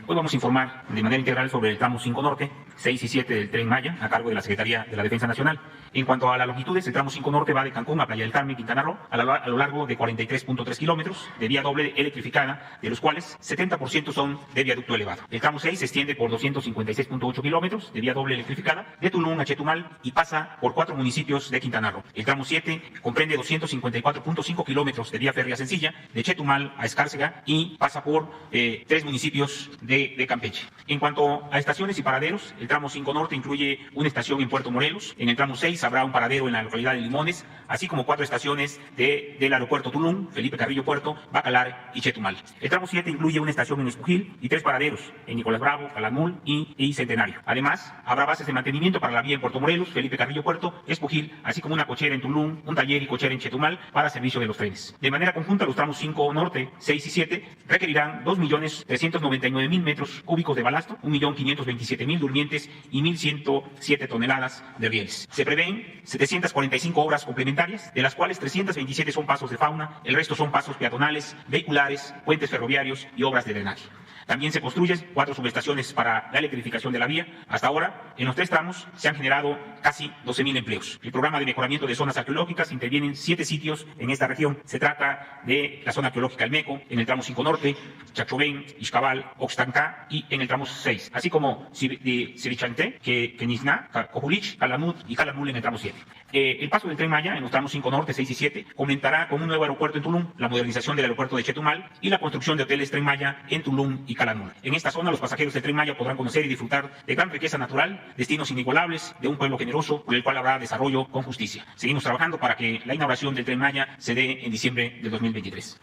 hoy vamos a informar de manera integral sobre el tramo 5 Norte, 6 y 7 del Tren Maya, a cargo de la Secretaría de la Defensa Nacional. En cuanto a las longitudes, el tramo 5 Norte va de Cancún a Playa del Carmen, Quintana Roo, a lo largo de 43.3 kilómetros de vía doble electrificada, de los cuales 70% son de viaducto elevado. El tramo 6 se extiende por 256.8 kilómetros de vía doble electrificada, de Tulum a Chetumal, y pasa por 4 municipios de Quintana Roo. El tramo 7 comprende 254.5 kilómetros de vía férrea sencilla, de Chetumal a Escárcega, y pasa por 3 municipios de Campeche. En cuanto a estaciones y paraderos, el tramo 5 Norte incluye una estación en Puerto Morelos. En el tramo 6 habrá un paradero en la localidad de Limones, así como 4 estaciones del aeropuerto Tulum, Felipe Carrillo Puerto, Bacalar y Chetumal. El tramo 7 incluye una estación en Espujil y 3 paraderos en Nicolás Bravo, Calakmul y Centenario. Además, habrá bases de mantenimiento para la vía en Puerto Morelos, Felipe Carrillo Puerto, Espujil, así como una cochera en Tulum, un taller y cochera en Chetumal para servicio de los trenes. De manera conjunta, los tramos 5 Norte, 6 y 7 requerirán 2.399.000 metros cúbicos de balasto, 1.527.000 durmientes y 1.107 toneladas de rieles. Se prevén 745 obras complementarias, de las cuales 327 son pasos de fauna, el resto son pasos peatonales, vehiculares, puentes ferroviarios y obras de drenaje. También se construyen 4 subestaciones para la electrificación de la vía. Hasta ahora, en los 3 tramos, se han generado casi 12.000 empleos. El programa de mejoramiento de zonas arqueológicas interviene en 7 sitios en esta región. Se trata de la zona arqueológica El Meco, en el tramo 5 Norte, Chachovén, Ixcabal, Oxtancá y en el tramo 6, así como Sirichanté, Kenizná, Cojulich, Calakmul y Calakmul en el tramo 7. El paso del Tren Maya en los tramos 5 Norte, 6 y 7 comentará con un nuevo aeropuerto en Tulum, la modernización del aeropuerto de Chetumal y la construcción de hoteles Tren Maya en Tulum y Calakmul. En esta zona, los pasajeros del Tren Maya podrán conocer y disfrutar de gran riqueza natural, destinos inigualables, de un pueblo generoso por el cual habrá desarrollo con justicia. Seguimos trabajando para que la inauguración del Tren Maya se dé en diciembre del 2023.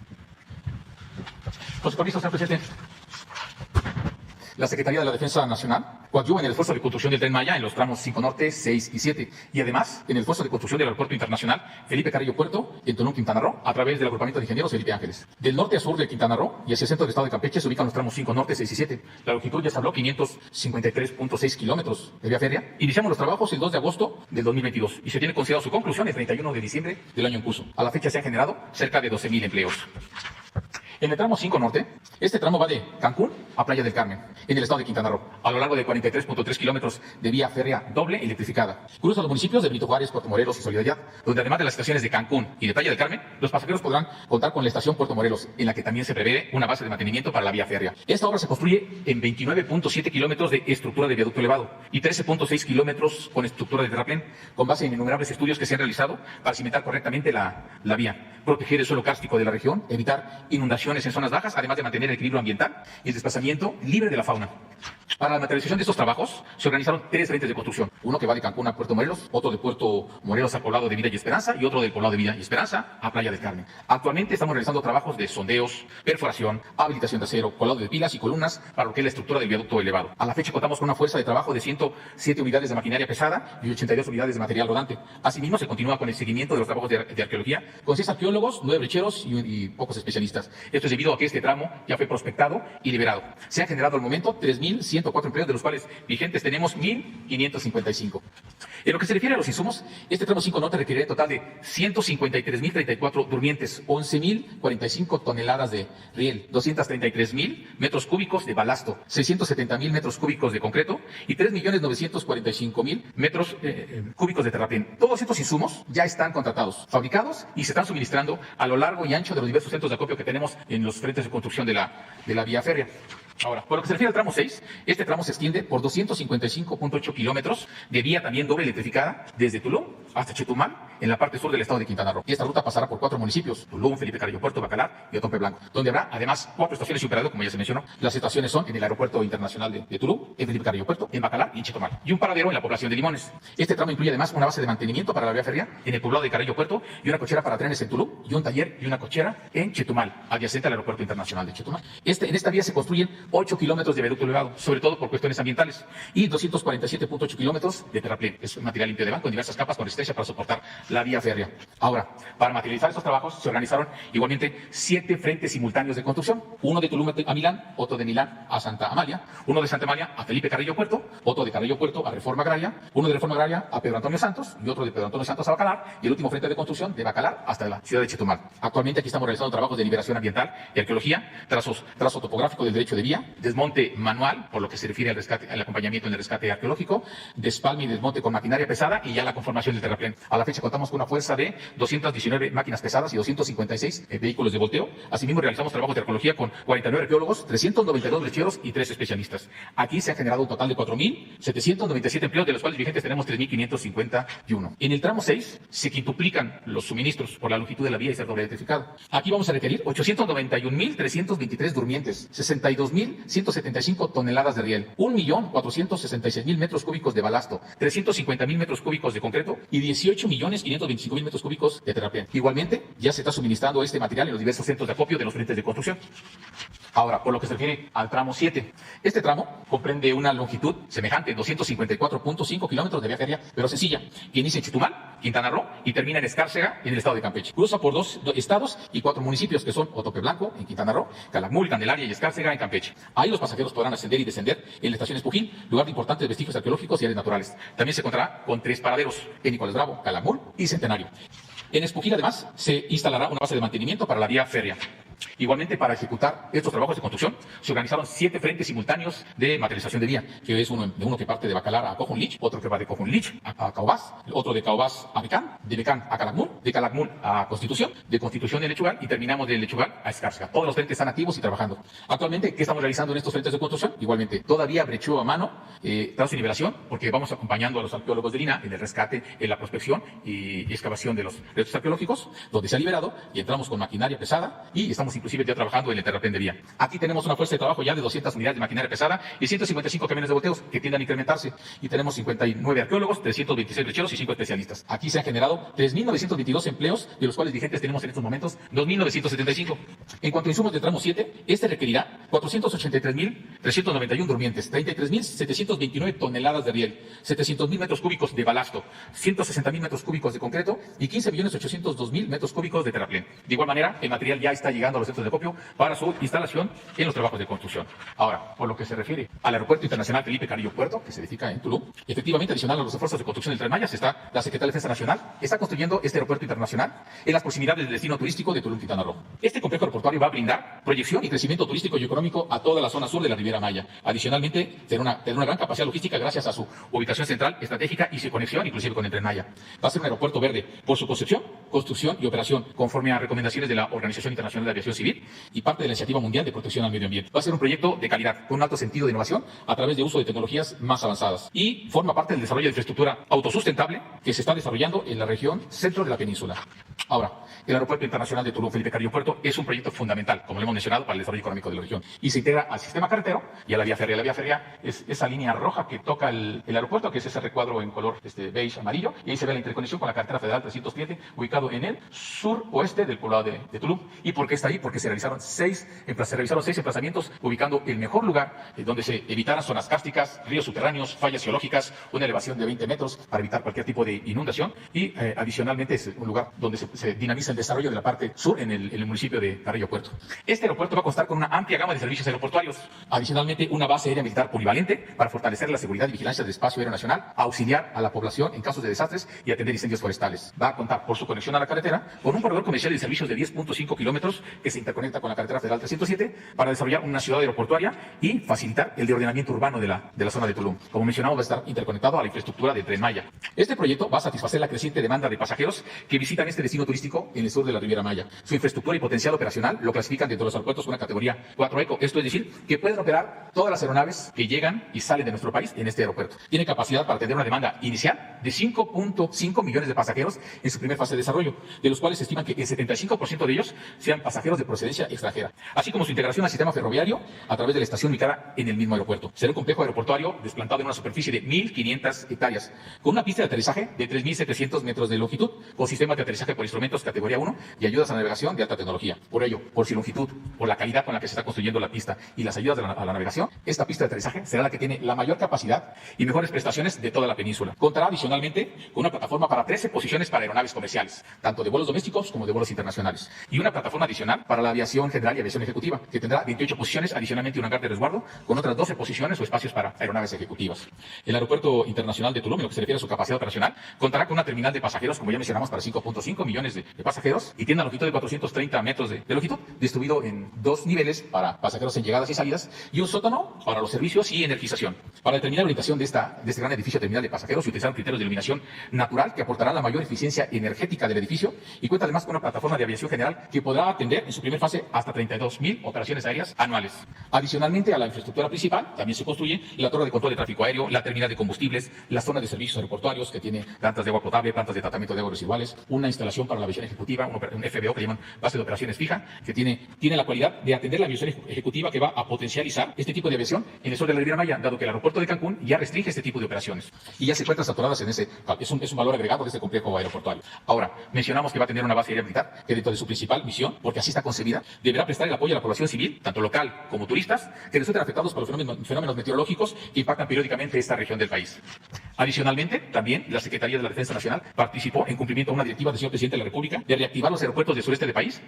Con su permiso, señor presidente. La Secretaría de la Defensa Nacional coadyuva en el esfuerzo de construcción del Tren Maya en los tramos 5 Norte, 6 y 7, y además en el esfuerzo de construcción del Aeropuerto Internacional Felipe Carrillo Puerto en Tulum, Quintana Roo, a través del agrupamiento de ingenieros Felipe Ángeles. Del norte a sur de Quintana Roo y hacia el centro del estado de Campeche se ubican los tramos 5 Norte, 6 y 7. La longitud ya se habló, 553.6 kilómetros de vía férrea. Iniciamos los trabajos el 2 de agosto del 2022 y se tiene considerado su conclusión el 31 de diciembre del año en curso. A la fecha se han generado cerca de 12.000 empleos. En el tramo 5 Norte, este tramo va de Cancún a Playa del Carmen, en el estado de Quintana Roo, a lo largo de 43.3 kilómetros de vía férrea doble electrificada. Cruza los municipios de Benito Juárez, Puerto Morelos y Solidaridad, donde además de las estaciones de Cancún y de Playa del Carmen, los pasajeros podrán contar con la estación Puerto Morelos, en la que también se prevé una base de mantenimiento para la vía férrea. Esta obra se construye en 29.7 kilómetros de estructura de viaducto elevado y 13.6 kilómetros con estructura de terraplén, con base en innumerables estudios que se han realizado para cimentar correctamente la vía, proteger el suelo kárstico de la región, evitar inundaciones en zonas bajas, además de mantener el equilibrio ambiental y el desplazamiento libre de la fauna. Para la materialización de estos trabajos se organizaron 3 frentes de construcción. Uno que va de Cancún a Puerto Morelos, otro de Puerto Morelos al poblado de Vida y Esperanza y otro del poblado de Vida y Esperanza a Playa del Carmen. Actualmente estamos realizando trabajos de sondeos, perforación, habilitación de acero, colado de pilas y columnas para lo que es la estructura del viaducto elevado. A la fecha contamos con una fuerza de trabajo de 107 unidades de maquinaria pesada y 82 unidades de material rodante. Asimismo, se continúa con el seguimiento de los trabajos de arqueología con 6 arqueólogos, 9 brecheros y pocos especialistas. Esto es debido a que este tramo ya fue prospectado y liberado. Se han generado al momento 3.104 empleos, de los cuales vigentes tenemos 1.555. En lo que se refiere a los insumos, este tramo 5 norte requerirá en total de 153.034 durmientes, 11.045 toneladas de riel, 233.000 metros cúbicos de balasto, 670.000 metros cúbicos de concreto y 3.945.000 metros cúbicos de terraplén. Todos estos insumos ya están contratados, fabricados y se están suministrando a lo largo y ancho de los diversos centros de acopio que tenemos en los frentes de construcción de la vía férrea. Ahora, por lo que se refiere al tramo 6, este tramo se extiende por 255.8 kilómetros de vía también doble electrificada desde Tulum hasta Chetumal, en la parte sur del estado de Quintana Roo. Y esta ruta pasará por 4 municipios, Tulum, Felipe Carrillo Puerto, Bacalar y Otompe Blanco, donde habrá además 4 estaciones y operador, como ya se mencionó. Las estaciones son en el Aeropuerto Internacional de Tulum, en Felipe Carrillo Puerto, en Bacalar y en Chetumal, y un paradero en la población de Limones. Este tramo incluye además una base de mantenimiento para la vía férrea en el poblado de Carrillo Puerto y una cochera para trenes en Tulum y un taller y una cochera en Chetumal, adyacente al Aeropuerto Internacional de Chetumal. En esta vía se construyen 8 kilómetros de viaducto elevado, sobre todo por cuestiones ambientales, y 247.8 kilómetros de terraplén. Es un material limpio de banco en diversas capas con resistencia para soportar la vía férrea. Ahora, para materializar estos trabajos se organizaron igualmente 7 frentes simultáneos de construcción, uno de Tulum a Milán, otro de Milán a Santa Amalia, uno de Santa Amalia a Felipe Carrillo Puerto, otro de Carrillo Puerto a Reforma Agraria, uno de Reforma Agraria a Pedro Antonio Santos y otro de Pedro Antonio Santos a Bacalar, y el último frente de construcción de Bacalar hasta la ciudad de Chetumal. Actualmente aquí estamos realizando trabajos de liberación ambiental y arqueología, trazo topográfico del derecho de vía, desmonte manual, por lo que se refiere al rescate, al acompañamiento en el rescate arqueológico, despalme y desmonte con maquinaria pesada y ya la conformación del terraplén. A la fecha contamos con una fuerza de 219 máquinas pesadas y 256 vehículos de volteo. Asimismo, realizamos trabajos de arqueología con 49 arqueólogos, 392 brecheros y 3 especialistas. Aquí se han generado un total de 4.797 empleos, de los cuales vigentes tenemos 3.551. En el tramo 6 se quintuplican los suministros por la longitud de la vía y ser doble electrificado. Aquí vamos a requerir 891.323 durmientes, 62.175 toneladas de riel, 1.466.000 metros cúbicos de balasto, 350.000 metros cúbicos de concreto y 18.525.000 metros cúbicos de terraplén. Igualmente, ya se está suministrando este material en los diversos centros de acopio de los frentes de construcción. Ahora, por lo que se refiere al tramo 7, este tramo comprende una longitud semejante, 254.5 kilómetros de vía férrea, pero sencilla, que inicia en Chetumal, Quintana Roo, y termina en Escárcega, en el estado de Campeche. Cruza por 2 estados y 4 municipios, que son Otompe Blanco, en Quintana Roo, Calakmul, Candelaria y Escárcega, en Campeche. Ahí los pasajeros podrán ascender y descender en la estación Espujín, lugar de importantes vestigios arqueológicos y áreas naturales. También se contará con 3 paraderos, en Nicolás Bravo, Calakmul y Centenario. En Espujín, además, se instalará una base de mantenimiento para la vía férrea. Igualmente, para ejecutar estos trabajos de construcción, se organizaron 7 frentes simultáneos de materialización de vía, que es uno que parte de Bacalar a Cojunlich, otro que va de Cojunlich a Caobás, otro de Caobás a Becán, de Becán a Calakmul, de Calakmul a Constitución, de Constitución a Lechugal y terminamos de Lechugal a Escárcega. Todos los frentes están activos y trabajando. Actualmente, ¿qué estamos realizando en estos frentes de construcción? Igualmente, todavía brechó a mano, trazo y nivelación, porque vamos acompañando a los arqueólogos de Lina en el rescate, en la prospección y excavación de los restos arqueológicos, donde se ha liberado y entramos con maquinaria pesada y estamos inclusive ya trabajando en el terraplén de vía. Aquí tenemos una fuerza de trabajo ya de 200 unidades de maquinaria pesada y 155 camiones de volteos que tienden a incrementarse. Y tenemos 59 arqueólogos, 326 brecheros y 5 especialistas. Aquí se han generado 3.922 empleos, de los cuales vigentes tenemos en estos momentos 2.975. En cuanto a insumos del tramo 7, este requerirá 483.391 durmientes, 33.729 toneladas de riel, 700.000 metros cúbicos de balasto, 160.000 metros cúbicos de concreto y 15.802.000 metros cúbicos de terraplén. De igual manera, el material ya está llegando a los centros de acopio para su instalación en los trabajos de construcción. Ahora, por lo que se refiere al Aeropuerto Internacional Felipe Carrillo Puerto, que se edifica en Tulum, efectivamente, adicional a los esfuerzos de construcción del Tren Maya, la Secretaría de Defensa Nacional está construyendo este aeropuerto internacional en las proximidades del destino turístico de Tulum, Quintana Roo. Este complejo aeroportuario va a brindar proyección y crecimiento turístico y económico a toda la zona sur de la Riviera Maya. Adicionalmente, tendrá una gran capacidad logística gracias a su ubicación central, estratégica y su conexión inclusive con el Tren Maya. Va a ser un aeropuerto verde por su concepción, construcción y operación, conforme a recomendaciones de la Organización Internacional de Aviación Civil y parte de la Iniciativa Mundial de Protección al Medio Ambiente. Va a ser un proyecto de calidad, con un alto sentido de innovación a través de uso de tecnologías más avanzadas y forma parte del desarrollo de infraestructura autosustentable que se está desarrollando en la región centro de la península. Ahora, el Aeropuerto Internacional de Tulum Felipe Carrillo Puerto es un proyecto fundamental, como lo hemos mencionado, para el desarrollo económico de la región. y se integra al sistema carretero y a la vía férrea. La vía férrea es esa línea roja que toca el aeropuerto, que es ese recuadro en color beige amarillo, y ahí se ve la interconexión con la carretera federal 307, ubicado en el suroeste del poblado de Tulum. ¿Y por qué está ahí? Porque se realizaron seis emplazamientos, ubicando el mejor lugar donde se evitaran zonas cársticas, ríos subterráneos, fallas geológicas, una elevación de 20 metros para evitar cualquier tipo de inundación, y adicionalmente es un lugar donde se dinamiza el desarrollo de la parte sur en el municipio de Carrillo Puerto. Este aeropuerto va a contar con una amplia gama de servicios aeroportuarios. Adicionalmente, una base aérea militar polivalente para fortalecer la seguridad y vigilancia del espacio aéreo nacional, auxiliar a la población en casos de desastres y atender incendios forestales. Va a contar, por su conexión a la carretera, con un corredor comercial de servicios de 10.5 kilómetros que se interconecta con la carretera federal 307 para desarrollar una ciudad aeroportuaria y facilitar el reordenamiento urbano de la zona de Tulum. Como mencionamos, va a estar interconectado a la infraestructura del Tren Maya. Este proyecto va a satisfacer la creciente demanda de pasajeros que visitan este destino turístico en el sur de la Riviera Maya. Su infraestructura y potencial operacional lo clasifican dentro de los aeropuertos con una categoría 4 Eco. Esto es decir, que pueden operar todas las aeronaves que llegan y salen de nuestro país en este aeropuerto. Tiene capacidad para atender una demanda inicial de 5.5 millones de pasajeros en su primera fase de desarrollo, de los cuales se estima que el 75% de ellos sean pasajeros de procedencia extranjera, así como su integración al sistema ferroviario a través de la estación ubicada en el mismo aeropuerto. Será un complejo aeroportuario desplantado en una superficie de 1.500 hectáreas, con una pista de aterrizaje de 3.700 metros de longitud, con sistemas de aterrizaje por instrumentos categoría 1 y ayudas a la navegación de alta tecnología. Por ello, por su longitud, por la calidad con la que se está construyendo la pista y las ayudas a la navegación, esta pista de aterrizaje será la que tiene la mayor capacidad y mejores prestaciones de toda la península. Contará adicionalmente con una plataforma para 13 posiciones para aeronaves comerciales, tanto de vuelos domésticos como de vuelos internacionales, y una plataforma adicional para la aviación general y aviación ejecutiva, que tendrá 28 posiciones, adicionalmente un hangar de resguardo con otras 12 posiciones o espacios para aeronaves ejecutivas. El Aeropuerto Internacional de Tulum, en lo que se refiere a su capacidad operacional, contará con una terminal de pasajeros, como ya mencionamos, para 5.5 millones de pasajeros, y tiene una longitud de 430 metros de longitud, distribuido en 2 niveles para pasajeros en llegadas y salidas, y un sótano para los servicios y energización. Para determinar la orientación de este gran edificio terminal de pasajeros, se utilizaron criterios de iluminación natural que aportarán la mayor eficiencia energética del edificio, y cuenta además con una plataforma de aviación general que podrá atender en su primera fase hasta 32.000 operaciones aéreas anuales. Adicionalmente a la infraestructura principal, también se construye la torre de control de tráfico aéreo, la terminal de combustibles, la zona de servicios aeroportuarios, que tiene plantas de agua potable, plantas de tratamiento de aguas residuales, una instalación para la aviación ejecutiva, un FBO que llaman base de operaciones fija, que tiene la cualidad de atender la aviación ejecutiva, que va a potencializar este tipo de aviación en el sur de la Riviera Maya, dado que el aeropuerto de Cancún ya restringe este tipo de operaciones y ya se encuentran saturadas en ese, es un valor agregado de este complejo aeroportuario. Ahora, mencionamos que va a tener una base aérea militar que, dentro de su principal misión, porque así está concebida, deberá prestar el apoyo a la población civil, tanto local como turistas, que resulten afectados por los fenómenos meteorológicos que impactan periódicamente esta región del país. Adicionalmente, también la Secretaría de la Defensa Nacional participó en cumplimiento a una directiva del señor Presidente de la República de reactivar los aeropuertos del sureste del país,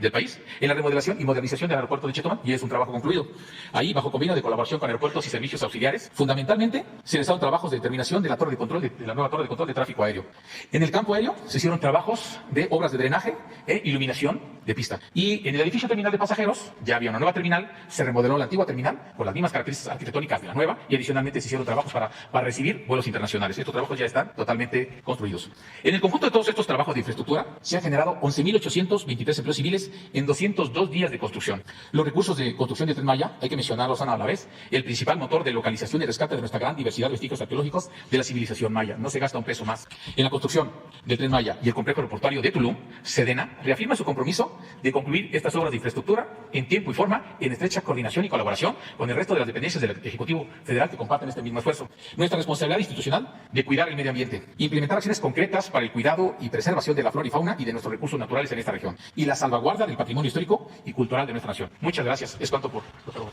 en la remodelación y modernización del aeropuerto de Chetumal, y es un trabajo concluido. Ahí, bajo convenio de colaboración con aeropuertos y servicios auxiliares, fundamentalmente se realizaron trabajos de determinación de la torre de control de la nueva torre de control de tráfico aéreo. En el campo aéreo se hicieron trabajos de obras de drenaje e iluminación de pista. Y en el edificio terminal de pasajeros ya había una nueva terminal, se remodeló la antigua terminal con las mismas características arquitectónicas de la nueva, y adicionalmente se hicieron trabajos para recibir vuelos internacionales. Estos trabajos ya están totalmente construidos. En el conjunto de todos estos trabajos de infraestructura se han generado 11.823 empleos civiles en 202 días de construcción. Los recursos de construcción del Tren Maya, hay que mencionarlos a la vez, el principal motor de localización y rescate de nuestra gran diversidad de vestigios arqueológicos de la civilización maya. No se gasta un peso más. En la construcción del Tren Maya y el complejo aeroportuario de Tulum, Sedena reafirma su compromiso de concluir estas obras de infraestructura en tiempo y forma, en estrecha coordinación y colaboración con el resto de las dependencias del Ejecutivo Federal que comparten este mismo esfuerzo. Nuestra responsabilidad institucional de cuidar el medio ambiente, implementar acciones concretas para el cuidado y preservación de la flora y fauna y de nuestros recursos naturales en esta región, y la salvaguarda del patrimonio histórico y cultural de nuestra nación. Muchas gracias. Es cuanto por favor.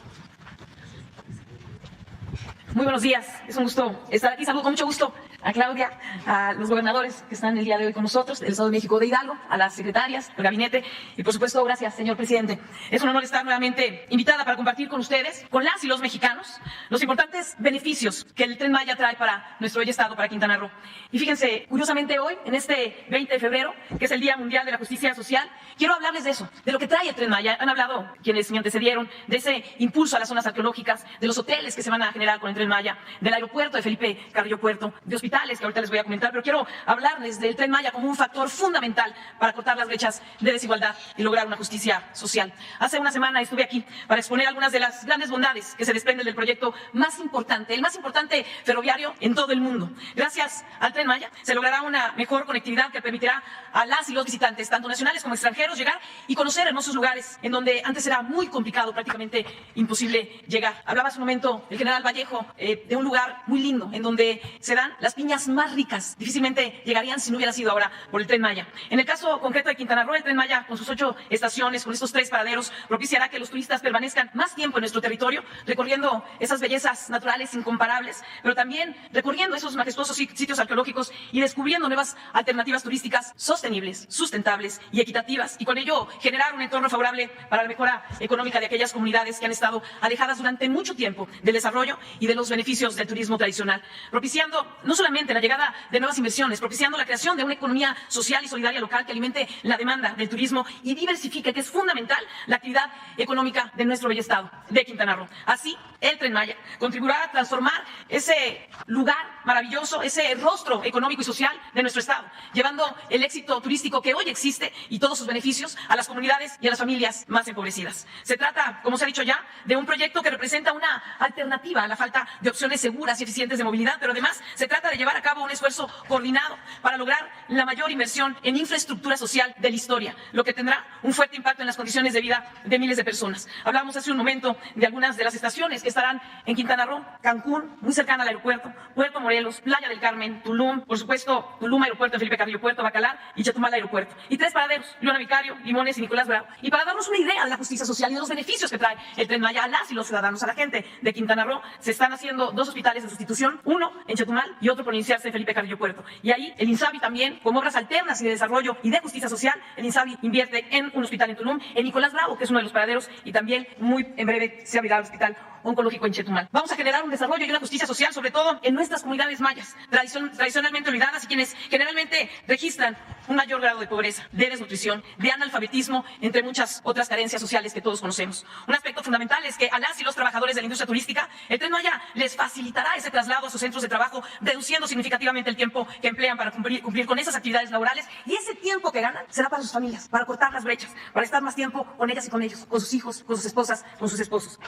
Muy buenos días, es un gusto estar aquí. Saludo con mucho gusto a Claudia, a los gobernadores que están el día de hoy con nosotros, del Estado de México, de Hidalgo, a las secretarias, al gabinete y, por supuesto, gracias, señor presidente. Es un honor estar nuevamente invitada para compartir con ustedes, con las y los mexicanos, los importantes beneficios que el Tren Maya trae para nuestro bello estado, para Quintana Roo. Y fíjense, curiosamente hoy, en este 20 de febrero, que es el Día Mundial de la Justicia Social, quiero hablarles de eso, de lo que trae el Tren Maya. Han hablado quienes me antecedieron de ese impulso a las zonas arqueológicas, de los hoteles que se van a generar con el Tren Maya, del aeropuerto de Felipe Carrillo Puerto, de hospitales hospitales que ahorita les voy a comentar, pero quiero hablarles del Tren Maya como un factor fundamental para cortar las brechas de desigualdad y lograr una justicia social. Hace una semana estuve aquí para exponer algunas de las grandes bondades que se desprenden del proyecto más importante, el más importante ferroviario en todo el mundo. Gracias al Tren Maya se logrará una mejor conectividad que permitirá a las y los visitantes, tanto nacionales como extranjeros, llegar y conocer hermosos lugares en donde antes era muy complicado, prácticamente imposible llegar. Hablaba hace un momento el general Vallejo de un lugar muy lindo en donde se dan las piñas más ricas. Difícilmente llegarían si no hubiera sido ahora por el Tren Maya. En el caso concreto de Quintana Roo, el Tren Maya, con sus 8 estaciones, con estos 3 paraderos, propiciará que los turistas permanezcan más tiempo en nuestro territorio, recorriendo esas bellezas naturales incomparables, pero también recorriendo esos majestuosos sitios arqueológicos y descubriendo nuevas alternativas turísticas sostenibles, sustentables y equitativas, y con ello generar un entorno favorable para la mejora económica de aquellas comunidades que han estado alejadas durante mucho tiempo del desarrollo y de los beneficios del turismo tradicional, propiciando no solamente la llegada de nuevas inversiones, propiciando la creación de una economía social y solidaria local que alimente la demanda del turismo y diversifique, que es fundamental, la actividad económica de nuestro bello estado de Quintana Roo. Así, el Tren Maya contribuirá a transformar ese lugar maravilloso, ese rostro económico y social de nuestro estado, llevando el éxito turístico que hoy existe y todos sus beneficios a las comunidades y a las familias más empobrecidas. Se trata, como se ha dicho ya, de un proyecto que representa una alternativa a la falta de opciones seguras y eficientes de movilidad, pero además se trata de llevar a cabo un esfuerzo coordinado para lograr la mayor inversión en infraestructura social de la historia, lo que tendrá un fuerte impacto en las condiciones de vida de miles de personas. Hablábamos hace un momento de algunas de las estaciones que estarán en Quintana Roo: Cancún, muy cercana al aeropuerto, Puerto Morelos, Playa del Carmen, Tulum, por supuesto, Tulum Aeropuerto, Felipe Carrillo Puerto, Bacalar y Chetumal Aeropuerto. Y 3 paraderos: Leona Vicario, Limones y Nicolás Bravo. Y para darnos una idea de la justicia social y de los beneficios que trae el Tren Maya a las y los ciudadanos, a la gente de Quintana Roo, se están haciendo 2 hospitales de sustitución, uno en Chetumal y otro por iniciarse en Felipe Carrillo Puerto. Y ahí el INSABI también, con obras alternas y de desarrollo y de justicia social, el INSABI invierte en un hospital en Tulum, en Nicolás Bravo, que es uno de los paraderos, y también muy en breve se abrirá el hospital oncológico en Chetumal. Vamos a generar un desarrollo y una justicia social, sobre todo en nuestras comunidades mayas, tradicionalmente olvidadas, y quienes generalmente registran un mayor grado de pobreza, de desnutrición, de analfabetismo, entre muchas otras carencias sociales que todos conocemos. Un aspecto fundamental es que a las y los trabajadores de la industria turística, el Tren Maya les facilitará ese traslado a sus centros de trabajo, reduciendo significativamente el tiempo que emplean para cumplir con esas actividades laborales, y ese tiempo que ganan será para sus familias, para cortar las brechas, para estar más tiempo con ellas y con ellos, con sus hijos, con sus esposas, con sus esposos.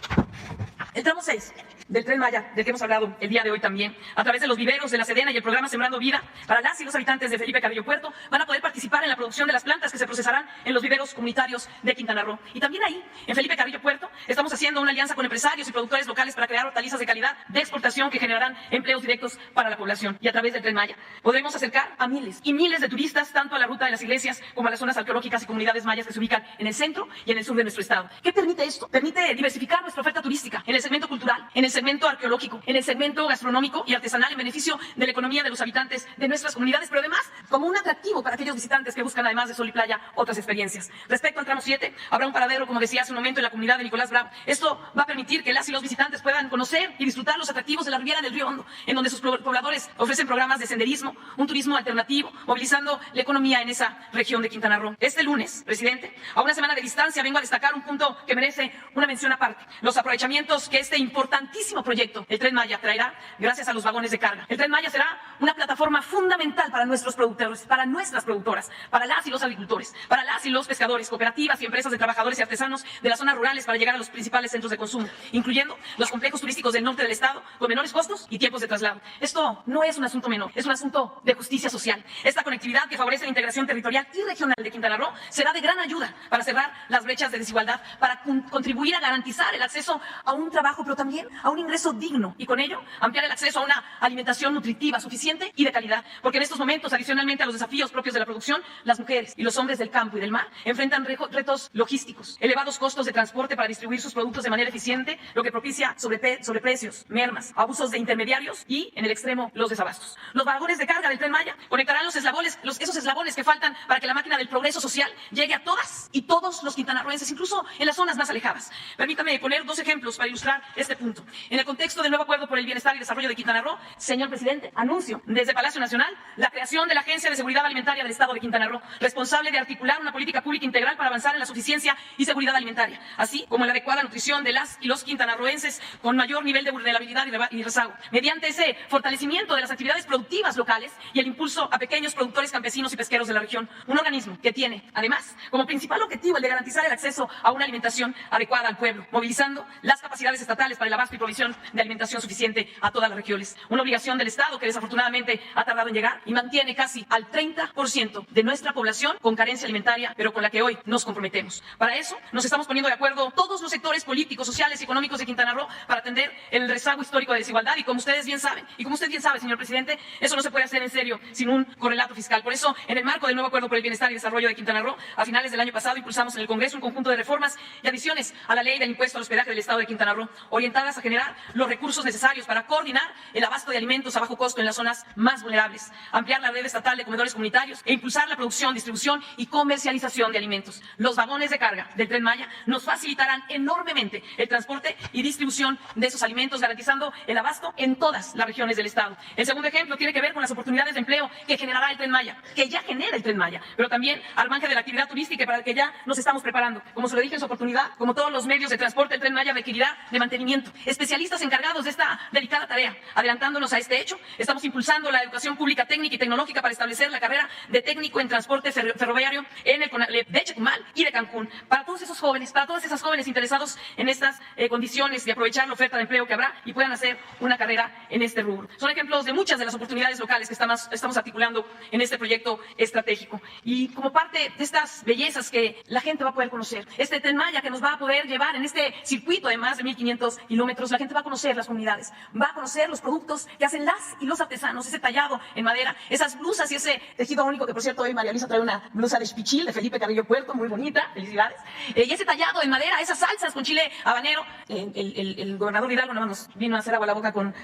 El tramo 6 del Tren Maya, del que hemos hablado el día de hoy también, a través de los viveros de la Sedena y el programa Sembrando Vida, para las y los habitantes de Felipe Carrillo Puerto, van a poder participar en la producción de las plantas que se procesarán en los viveros comunitarios de Quintana Roo. Y también ahí, en Felipe Carrillo Puerto, estamos haciendo una alianza con empresarios y productores locales para crear hortalizas de calidad de exportación que generarán empleos directos para la población. Y a través del Tren Maya podremos acercar a miles y miles de turistas, tanto a la ruta de las iglesias como a las zonas arqueológicas y comunidades mayas que se ubican en el centro y en el sur de nuestro estado. ¿Qué permite esto? Permite diversificar nuestra oferta turística en el segmento cultural, en el segmento arqueológico, en el segmento gastronómico y artesanal, en beneficio de la economía de los habitantes de nuestras comunidades, pero además como un atractivo para aquellos visitantes que buscan, además de sol y playa, otras experiencias. Respecto al tramo 7, habrá un paradero, como decía hace un momento, en la comunidad de Nicolás Bravo. Esto va a permitir que las y los visitantes puedan conocer y disfrutar los atractivos de la Riviera del Río Hondo, en donde sus pobladores ofrecen programas de senderismo, un turismo alternativo, movilizando la economía en esa región de Quintana Roo. Este lunes, presidente, a una semana de distancia, vengo a destacar un punto que merece una mención aparte: los aprovechamientos que este importantísimo proyecto, el Tren Maya, traerá gracias a los vagones de carga. El Tren Maya será una plataforma fundamental para nuestros productores, para nuestras productoras, para las y los agricultores, para las y los pescadores, cooperativas y empresas de trabajadores y artesanos de las zonas rurales, para llegar a los principales centros de consumo, incluyendo los complejos turísticos del norte del estado, con menores costos y tiempos de traslado. Esto no es un asunto menor, es un asunto de justicia social. Esta conectividad que favorece la integración territorial y regional de Quintana Roo será de gran ayuda para cerrar las brechas de desigualdad, para contribuir a garantizar el acceso a un trabajo, pero también a un ingreso digno, y con ello ampliar el acceso a una alimentación nutritiva, suficiente y de calidad. Porque en estos momentos, adicionalmente a los desafíos propios de la producción, las mujeres y los hombres del campo y del mar enfrentan retos logísticos, elevados costos de transporte para distribuir sus productos de manera eficiente, lo que propicia sobreprecios, mermas, abusos de intermediarios y, en el extremo, los desabastos. Los vagones de carga del Tren Maya conectarán esos eslabones que faltan para que la máquina del progreso social llegue a todas y todos los quintanarroenses, incluso en las zonas más alejadas. Permítame poner 2 ejemplos para ilustrar este punto. En el contexto del nuevo acuerdo por el bienestar y desarrollo de Quintana Roo, señor presidente, anuncio desde Palacio Nacional la creación de la Agencia de Seguridad Alimentaria del Estado de Quintana Roo, responsable de articular una política pública integral para avanzar en la suficiencia y seguridad alimentaria, así como en la adecuada nutrición de las y los quintanarroenses con mayor nivel de vulnerabilidad y rezago, mediante ese fortalecimiento de las actividades productivas locales y el impulso a pequeños productores campesinos y pesqueros de la región. Un organismo que tiene, además, como principal objetivo el de garantizar el acceso a una alimentación adecuada al pueblo, movilizando las capacidades estatales para el abasto y provisión de alimentación suficiente a todas las regiones. Una obligación del Estado que desafortunadamente ha tardado en llegar y mantiene casi al 30% de nuestra población con carencia alimentaria, pero con la que hoy nos comprometemos. Para eso nos estamos poniendo de acuerdo todos los sectores políticos, sociales y económicos de Quintana Roo para atender el rezago histórico de desigualdad y como ustedes bien saben, y como usted bien sabe, señor presidente, eso no se puede hacer en serio sin un correlato fiscal. Por eso, en el marco del nuevo acuerdo por el bienestar y desarrollo de Quintana Roo, a finales del año pasado impulsamos en el Congreso un conjunto de reformas y adiciones a la ley del impuesto al hospedaje del Estado de Quintana Roo, orientadas a generar los recursos necesarios para coordinar el abasto de alimentos a bajo costo en las zonas más vulnerables, ampliar la red estatal de comedores comunitarios e impulsar la producción, distribución y comercialización de alimentos. Los vagones de carga del Tren Maya nos facilitarán enormemente el transporte y distribución de esos alimentos, garantizando el abasto en todas las regiones del Estado. El segundo ejemplo tiene que ver con las oportunidades de empleo que generará el Tren Maya, que ya genera el Tren Maya, pero también al margen de la actividad turística para el que ya nos estamos preparando. Como se lo dije en su oportunidad, como todos los medios de transporte, el Tren Maya requerirá de mantenimiento, especialistas encargados de esta delicada tarea. Adelantándonos a este hecho, estamos impulsando la educación pública técnica y tecnológica para establecer la carrera de técnico en transporte ferroviario en el CONALEP de Chetumal y de Cancún. Para todos esos jóvenes, para todas esas jóvenes interesados en estas condiciones de aprovechar la oferta de empleo que habrá y puedan hacer una carrera en este rubro. Son ejemplos de muchas de las oportunidades locales que estamos articulando en este proyecto estratégico. Y como parte de estas bellezas que la gente va a poder conocer, este Tren Maya que nos va a poder llevar en este circuito de más de 1,500 kilómetros, la gente va a conocer las comunidades, va a conocer los productos que hacen las y los artesanos, ese tallado en madera, esas blusas y ese tejido único que, por cierto, hoy María Luisa trae una blusa de Xpichil de Felipe Carrillo Puerto, muy bonita, felicidades, y ese tallado en madera, esas salsas con chile habanero. El gobernador Hidalgo nada más nos vino a hacer agua a la boca con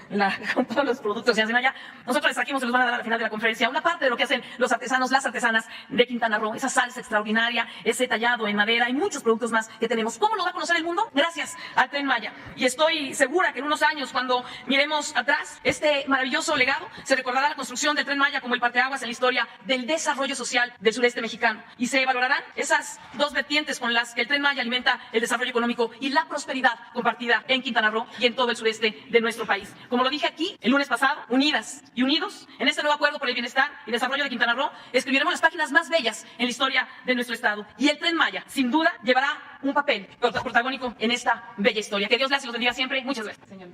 todos los productos que hacen allá. Nosotros les trajimos, se los van a dar al final de la conferencia, una parte de lo que hacen los artesanos, las artesanas de Quintana Roo, esa salsa extraordinaria, ese tallado en madera y muchos productos más que tenemos. ¿Cómo lo va a conocer el mundo? Gracias al Tren Maya. Y estoy segura que en unos años, cuando miremos atrás este maravilloso legado, se recordará la construcción del Tren Maya como el parteaguas en la historia del desarrollo social del sureste mexicano. Y se valorarán esas dos vertientes con las que el Tren Maya alimenta el desarrollo económico y la prosperidad compartida en Quintana Roo y en todo el sureste de nuestro país. Como lo dije aquí el lunes pasado, unidas y unidos en este nuevo acuerdo por el bienestar y desarrollo de Quintana Roo, escribiremos las páginas más bellas en la historia de nuestro estado. Y el Tren Maya, sin duda, llevará un papel protagónico en esta bella historia. Que Dios les bendiga siempre. Muchas gracias, señor.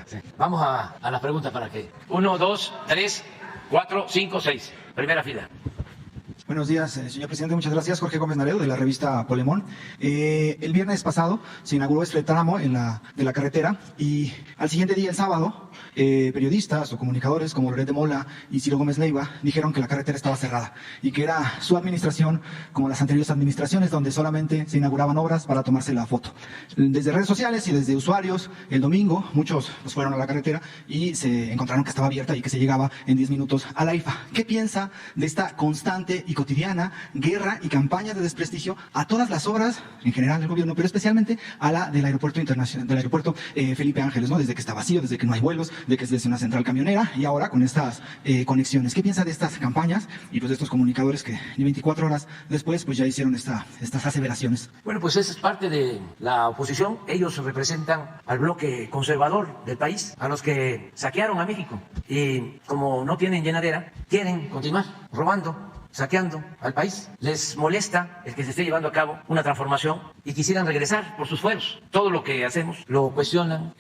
Sí. Vamos a las preguntas para que 1, 2, 3, 4, 5, 6. Primera fila. Buenos días, señor presidente. Muchas gracias. Jorge Gómez Naredo, de la revista Polemón. El viernes pasado se inauguró este tramo de la carretera y al siguiente día, el sábado, periodistas o comunicadores como Loret de Mola y Ciro Gómez Leiva dijeron que la carretera estaba cerrada y que era su administración, como las anteriores administraciones, donde solamente se inauguraban obras para tomarse la foto. Desde redes sociales y desde usuarios, el domingo, muchos pues, fueron a la carretera y se encontraron que estaba abierta y que se llegaba en 10 minutos a la AIFA. ¿Qué piensa de esta constante y cotidiana guerra y campaña de desprestigio a todas las obras en general del gobierno, pero especialmente a la del aeropuerto internacional, del aeropuerto Felipe Ángeles, ¿no? Desde que está vacío, desde que no hay vuelos, de que es desde una central camionera y ahora con estas conexiones? ¿Qué piensa de estas campañas y pues de estos comunicadores que ni 24 horas después pues ya hicieron estas aseveraciones? Bueno, pues esa es parte de la oposición. Ellos representan al bloque conservador del país, a los que saquearon a México y como no tienen llenadera, quieren continuar robando, saqueando al país. Les molesta el que se esté llevando a cabo una transformación y quisieran regresar por sus fueros. Todo lo que hacemos lo cuestionan,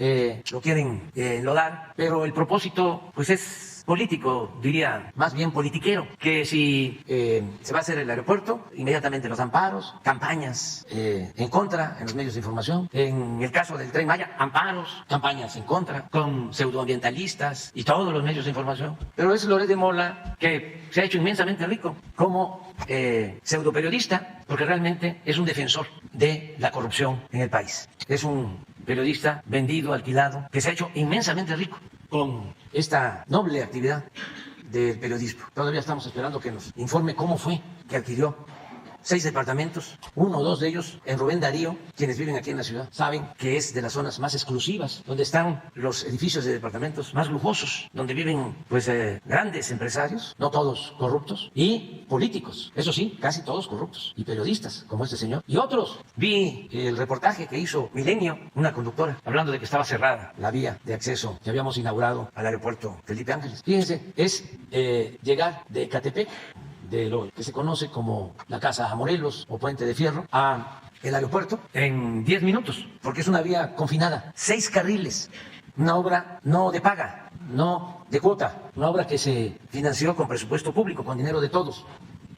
lo quieren enlodar, pero el propósito pues es político, diría, más bien politiquero, que si se va a hacer el aeropuerto, inmediatamente los amparos, campañas en contra en los medios de información. En el caso del Tren Maya, amparos, campañas en contra, con pseudoambientalistas y todos los medios de información. Pero es Loret de Mola, que se ha hecho inmensamente rico como pseudoperiodista, porque realmente es un defensor de la corrupción en el país. Es un periodista vendido, alquilado, que se ha hecho inmensamente rico con esta noble actividad del periodismo. Todavía estamos esperando que nos informe cómo fue que adquirió 6 departamentos, 1 o 2 de ellos en Rubén Darío. Quienes viven aquí en la ciudad saben que es de las zonas más exclusivas, donde están los edificios de departamentos más lujosos, donde viven pues grandes empresarios, no todos corruptos, y políticos, eso sí, casi todos corruptos, y periodistas como este señor y otros. Vi el reportaje que hizo Milenio, una conductora, hablando de que estaba cerrada la vía de acceso que habíamos inaugurado al aeropuerto Felipe Ángeles. Fíjense, es llegar de Ecatepec, de lo que se conoce como la Casa Morelos o Puente de Fierro, a el aeropuerto en 10 minutos, porque es una vía confinada, 6 carriles, una obra no de paga, no de cuota, una obra que se financió con presupuesto público, con dinero de todos.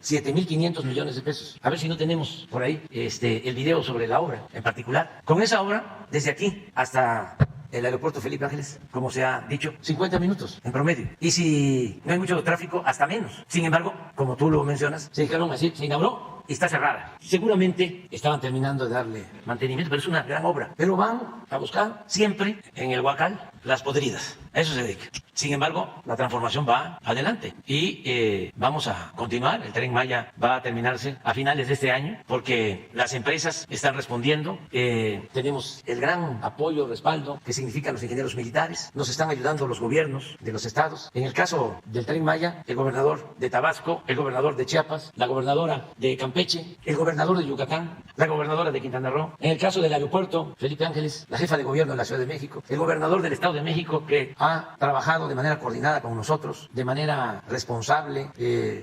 7.500 millones de pesos. A ver si no tenemos por ahí el video sobre la obra en particular. Con esa obra, desde aquí hasta el aeropuerto Felipe Ángeles, como se ha dicho, 50 minutos en promedio. Y si no hay mucho tráfico, hasta menos. Sin embargo, como tú lo mencionas, se dijeron así, se inauguró y está cerrada. Seguramente estaban terminando de darle mantenimiento, pero es una gran obra. Pero van a buscar siempre en el Huacal las podridas. A eso se dedica. Sin embargo, la transformación va adelante y vamos a continuar. El Tren Maya va a terminarse a finales de este año porque las empresas están respondiendo. Tenemos el gran apoyo, respaldo que significan los ingenieros militares. Nos están ayudando los gobiernos de los estados. En el caso del Tren Maya, el gobernador de Tabasco, el gobernador de Chiapas, la gobernadora de Campeche, el gobernador de Yucatán, la gobernadora de Quintana Roo. En el caso del aeropuerto Felipe Ángeles, la jefa de gobierno de la Ciudad de México, el gobernador del Estado de México, que ha trabajado de manera coordinada con nosotros, de manera responsable,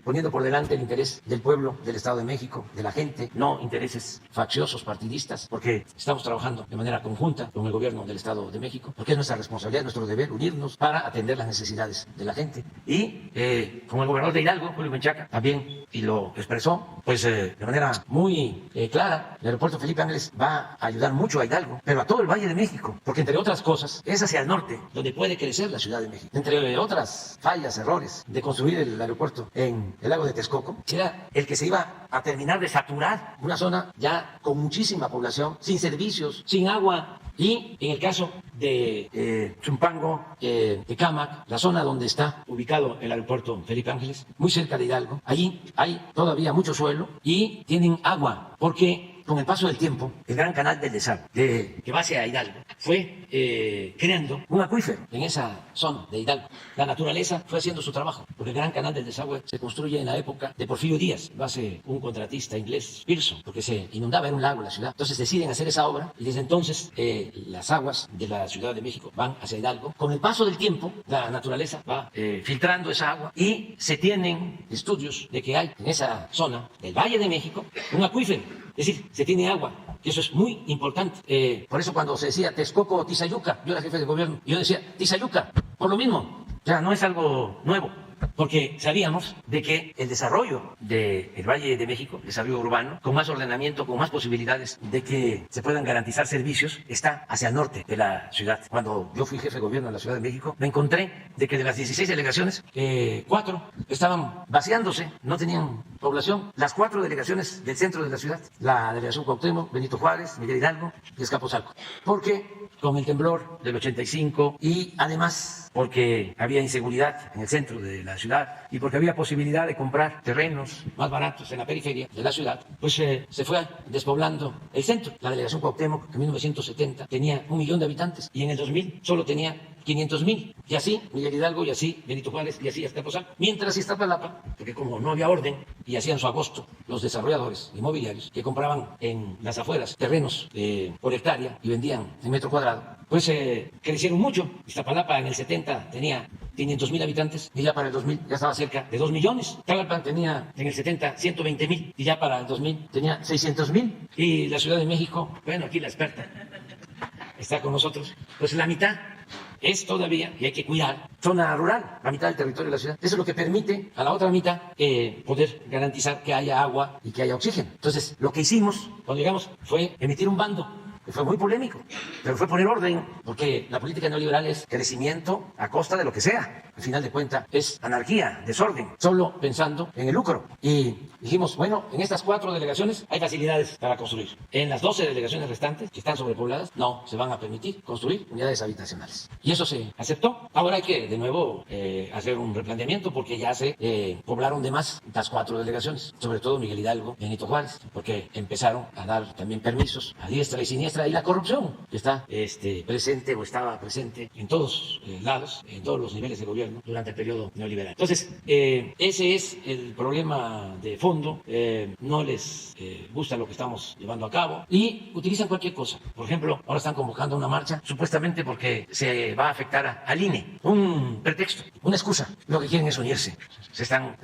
poniendo por delante el interés del pueblo del Estado de México, de la gente, no intereses facciosos, partidistas, porque estamos trabajando de manera conjunta con el gobierno del Estado de México, porque es nuestra responsabilidad, nuestro deber unirnos para atender las necesidades de la gente. Y con el gobernador de Hidalgo, Julio Menchaca, también, y lo expresó, pues de manera muy clara, el aeropuerto Felipe Ángeles va a ayudar mucho a Hidalgo, pero a todo el Valle de México, porque entre otras cosas, es hacia el norte donde puede crecer la Ciudad de México. Entre otras fallas, errores de construir el aeropuerto en el lago de Texcoco, era el que se iba a terminar de saturar una zona ya con muchísima población, sin servicios, sin agua. Y en el caso de Zumpango, Tecámac, la zona donde está ubicado el aeropuerto Felipe Ángeles, muy cerca de Hidalgo, allí hay todavía mucho suelo y tienen agua, porque con el paso del tiempo, el gran canal del desagüe que va hacia Hidalgo fue creando un acuífero en esa zona de Hidalgo. La naturaleza fue haciendo su trabajo, porque el gran canal del desagüe se construye en la época de Porfirio Díaz, lo hace un contratista inglés, Pearson, porque se inundaba en un lago la ciudad. Entonces deciden hacer esa obra y desde entonces las aguas de la Ciudad de México van hacia Hidalgo. Con el paso del tiempo, la naturaleza va filtrando esa agua y se tienen estudios de que hay en esa zona del Valle de México un acuífero. Es decir, se tiene agua, y eso es muy importante. Por eso cuando se decía Texcoco o Tizayuca, yo era jefe de gobierno, yo decía Tizayuca, por lo mismo, ya no es algo nuevo, porque sabíamos de que el desarrollo del Valle de México, el desarrollo urbano, con más ordenamiento, con más posibilidades de que se puedan garantizar servicios, está hacia el norte de la ciudad. Cuando yo fui jefe de gobierno de la Ciudad de México, me encontré de que de las 16 delegaciones, 4 estaban vaciándose, no tenían población. Las 4 delegaciones del centro de la ciudad, la delegación Cuauhtémoc, Benito Juárez, Miguel Hidalgo y Azcapotzalco. Porque con el temblor del 85 y además porque había inseguridad en el centro de la ciudad y porque había posibilidad de comprar terrenos más baratos en la periferia de la ciudad, pues se fue despoblando el centro. La delegación Cuauhtémoc en 1970 tenía 1 millón de habitantes y en el 2000 solo tenía 500,000. Y así Miguel Hidalgo, y así Benito Juárez, y así Azcapotzalco. Mientras Iztapalapa, porque como no había orden y hacían su agosto los desarrolladores inmobiliarios que compraban en las afueras terrenos por hectárea y vendían en metro cuadrado, pues crecieron mucho. Iztapalapa en el 70 tenía 500,000 habitantes y ya para el 2000 ya estaba cerca de 2 millones. Tlalpan tenía en el 70 120,000 y ya para el 2000 tenía 600,000. Y la Ciudad de México, bueno, aquí la experta está con nosotros, pues la mitad es todavía, y hay que cuidar, zona rural, la mitad del territorio de la ciudad. Eso es lo que permite a la otra mitad poder garantizar que haya agua y que haya oxígeno. Entonces, lo que hicimos cuando llegamos fue emitir un bando que fue muy polémico, pero fue poner orden, porque la política neoliberal es crecimiento a costa de lo que sea. Al final de cuentas es anarquía, desorden, solo pensando en el lucro. Y dijimos, bueno, en estas 4 delegaciones hay facilidades para construir. En las 12 delegaciones restantes, que están sobrepobladas, no se van a permitir construir unidades habitacionales. Y eso se aceptó. Ahora hay que, de nuevo, hacer un replanteamiento, porque ya se poblaron de más las 4 delegaciones, sobre todo Miguel Hidalgo, Benito Juárez, porque empezaron a dar también permisos a diestra y siniestra, y la corrupción que está presente o estaba presente en todos lados, en todos los niveles de gobierno durante el periodo neoliberal. Entonces, ese es el problema de fondo. No les gusta lo que estamos llevando a cabo y utilizan cualquier cosa. Por ejemplo, ahora están convocando una marcha supuestamente porque se va a afectar al INE. Un pretexto, una excusa. Lo que quieren es unirse. Se están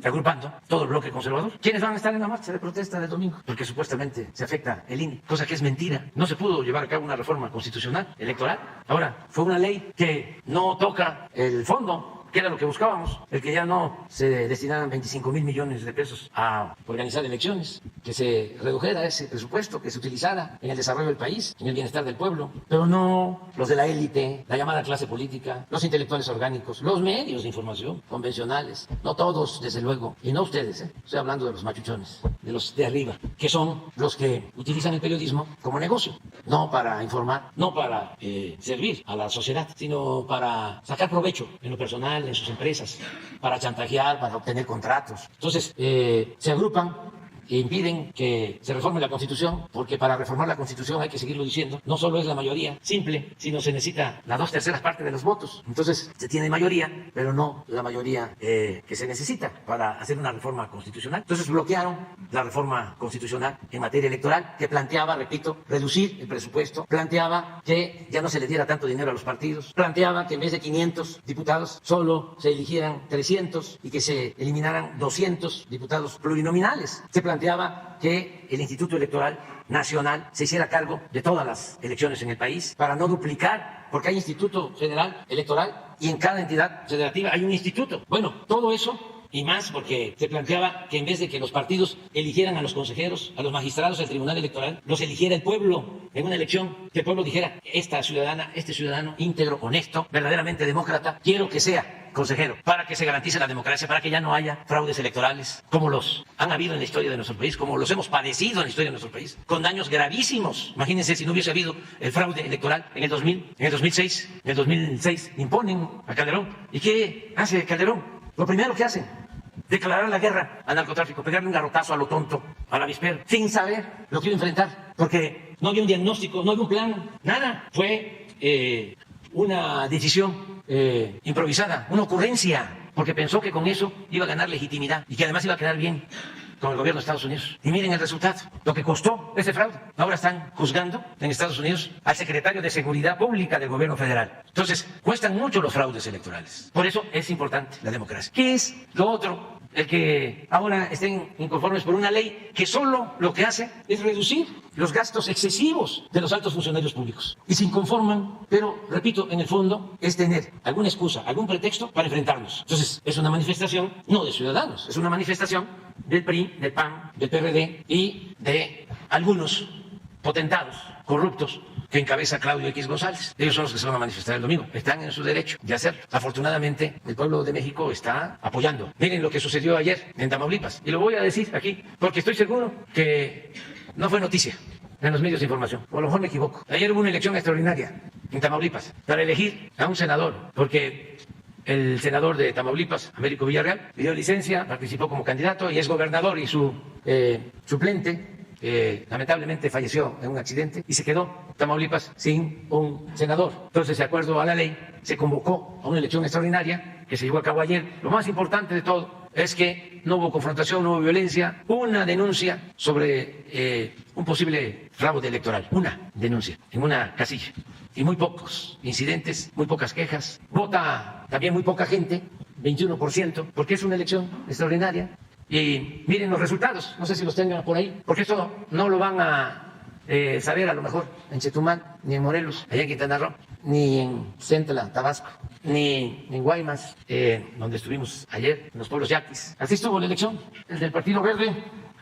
agrupando todo el bloque conservador. ¿Quiénes van a estar en la marcha de protesta del domingo? Porque supuestamente se afecta el INE, cosa que es mentira. No se pudo llevar a cabo una reforma constitucional electoral. Ahora, fue una ley que no toca el fondo, que era lo que buscábamos, el que ya no se destinaran 25,000 millones de pesos a organizar elecciones, que se redujera ese presupuesto, que se utilizara en el desarrollo del país, en el bienestar del pueblo, pero no los de la élite, la llamada clase política, los intelectuales orgánicos, los medios de información convencionales, no todos, desde luego, y no ustedes, estoy hablando de los machuchones, de los de arriba, que son los que utilizan el periodismo como negocio, no para informar, no para servir a la sociedad, sino para sacar provecho en lo personal, en sus empresas, para chantajear, para obtener contratos. Entonces, se agrupan e impiden que se reforme la Constitución, porque para reformar la Constitución, hay que seguirlo diciendo, no solo es la mayoría simple, sino se necesita las 2/3 partes de los votos. Entonces, se tiene mayoría, pero no la mayoría que se necesita para hacer una reforma constitucional. Entonces, bloquearon la reforma constitucional en materia electoral, que planteaba, repito, reducir el presupuesto, planteaba que ya no se le diera tanto dinero a los partidos, planteaba que en vez de 500 diputados, solo se eligieran 300 y que se eliminaran 200 diputados plurinominales. Se planteaba que el Instituto Electoral Nacional se hiciera cargo de todas las elecciones en el país para no duplicar, porque hay Instituto Federal Electoral y en cada entidad federativa hay un instituto. Bueno, todo eso y más, porque se planteaba que en vez de que los partidos eligieran a los consejeros, a los magistrados del Tribunal Electoral, los eligiera el pueblo en una elección, que el pueblo dijera, esta ciudadana, este ciudadano íntegro, honesto, verdaderamente demócrata, quiero que sea consejero, para que se garantice la democracia, para que ya no haya fraudes electorales, como los han habido en la historia de nuestro país, como los hemos padecido en la historia de nuestro país, con daños gravísimos. Imagínense si no hubiese habido el fraude electoral en el 2000, en el 2006, en el 2006, imponen a Calderón. ¿Y qué hace Calderón? Lo primero que hacen, declarar la guerra al narcotráfico, pegarle un garrotazo a lo tonto, a la avispero, sin saber lo que iba a enfrentar, porque no había un diagnóstico, no había un plan, nada. Fue una decisión improvisada, una ocurrencia, porque pensó que con eso iba a ganar legitimidad y que además iba a quedar bien con el gobierno de Estados Unidos. Y miren el resultado, lo que costó ese fraude. Ahora están juzgando en Estados Unidos al secretario de Seguridad Pública del gobierno federal. Entonces, cuestan mucho los fraudes electorales. Por eso es importante la democracia. ¿Qué es lo otro? El que ahora estén inconformes por una ley que solo lo que hace es reducir los gastos excesivos de los altos funcionarios públicos. Y se inconforman, pero, repito, en el fondo es tener alguna excusa, algún pretexto para enfrentarnos. Entonces, es una manifestación no de ciudadanos, es una manifestación del PRI, del PAN, del PRD y de algunos potentados corruptos que encabeza Claudio X González. Ellos son los que se van a manifestar el domingo. Están en su derecho de hacerlo. Afortunadamente, el pueblo de México está apoyando. Miren lo que sucedió ayer en Tamaulipas. Y lo voy a decir aquí, porque estoy seguro que no fue noticia en los medios de información. O a lo mejor me equivoco. Ayer hubo una elección extraordinaria en Tamaulipas para elegir a un senador, porque el senador de Tamaulipas, Américo Villarreal, pidió licencia, participó como candidato y es gobernador, y su suplente lamentablemente falleció en un accidente y se quedó Tamaulipas sin un senador. Entonces, de acuerdo a la ley, se convocó a una elección extraordinaria que se llevó a cabo ayer. Lo más importante de todo es que no hubo confrontación, no hubo violencia, una denuncia sobre un posible fraude electoral, una denuncia en una casilla. Y muy pocos incidentes, muy pocas quejas. Vota también muy poca gente, 21%, porque es una elección extraordinaria. Y miren los resultados, no sé si los tengan por ahí, porque eso no lo van a saber a lo mejor en Chetumal, ni en Morelos, allá en Quintana Roo, ni en Centla, Tabasco, ni en Guaymas, donde estuvimos ayer, en los pueblos yaquis. Así estuvo la elección. El del Partido Verde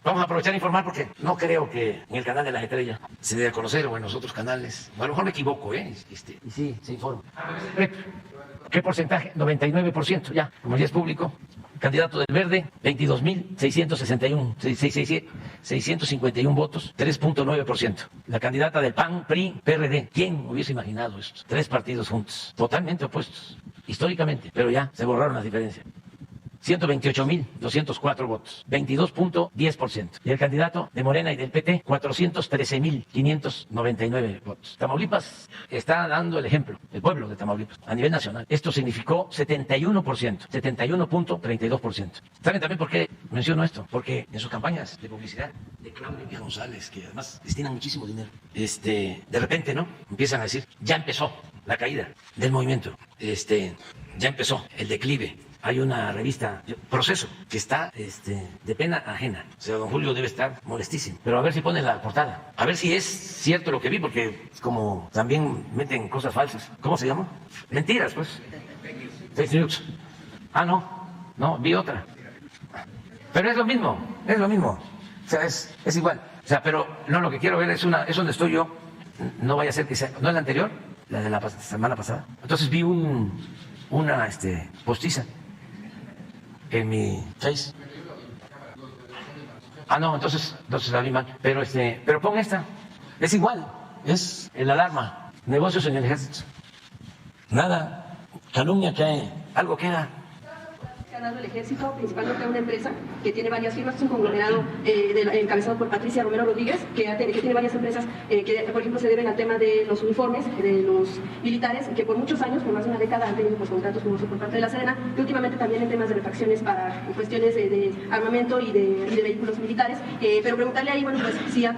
Vamos a aprovechar a informar porque no creo que en el canal de La Estrella se dé a conocer o en los otros canales. A lo mejor me equivoco, ¿eh? Y sí, se informa. ¿Qué porcentaje? 99%, ya, como ya es público. Candidato del Verde, 22.651 votos, 3.9%. La candidata del PAN, PRI, PRD. ¿Quién hubiese imaginado esto? 3 partidos juntos, totalmente opuestos, históricamente, pero ya se borraron las diferencias. 128.204 votos, 22.10%. Y el candidato de Morena y del PT, 413.599 votos. Tamaulipas está dando el ejemplo, el pueblo de Tamaulipas, a nivel nacional. Esto significó 71%, 71.32%. ¿Saben también por qué menciono esto? Porque en sus campañas de publicidad de Claudia González, que además destinan muchísimo dinero, de repente, ¿no? Empiezan a decir, ya empezó la caída del movimiento, ya empezó el declive. Hay una revista, Proceso, que está de pena ajena. O sea, don Julio debe estar molestísimo. Pero a ver si pone la portada. A ver si es cierto lo que vi, porque como también meten cosas falsas. ¿Cómo se llama? Mentiras, pues. Fake news. Ah, no, vi otra. Pero es lo mismo. O sea, es igual. O sea, pero no, lo que quiero ver es donde estoy yo. No vaya a ser que sea, ¿no es la anterior? La de la semana pasada. Entonces vi una postiza en mi Face. Ah, no, entonces la vi mal. Pero pon esta. Es igual. Es el alarma. Negocios en el ejército. Nada. Calumnia que algo queda. Dado el ejército, principalmente a una empresa que tiene varias firmas, es un conglomerado encabezado por Patricia Romero Rodríguez, que tiene varias empresas que, por ejemplo, se deben al tema de los uniformes de los militares, que por muchos años, por más de una década, han tenido contratos como por parte de la Sedena, y últimamente también en temas de refacciones para cuestiones de armamento y de vehículos militares. Pero preguntarle ahí, bueno, pues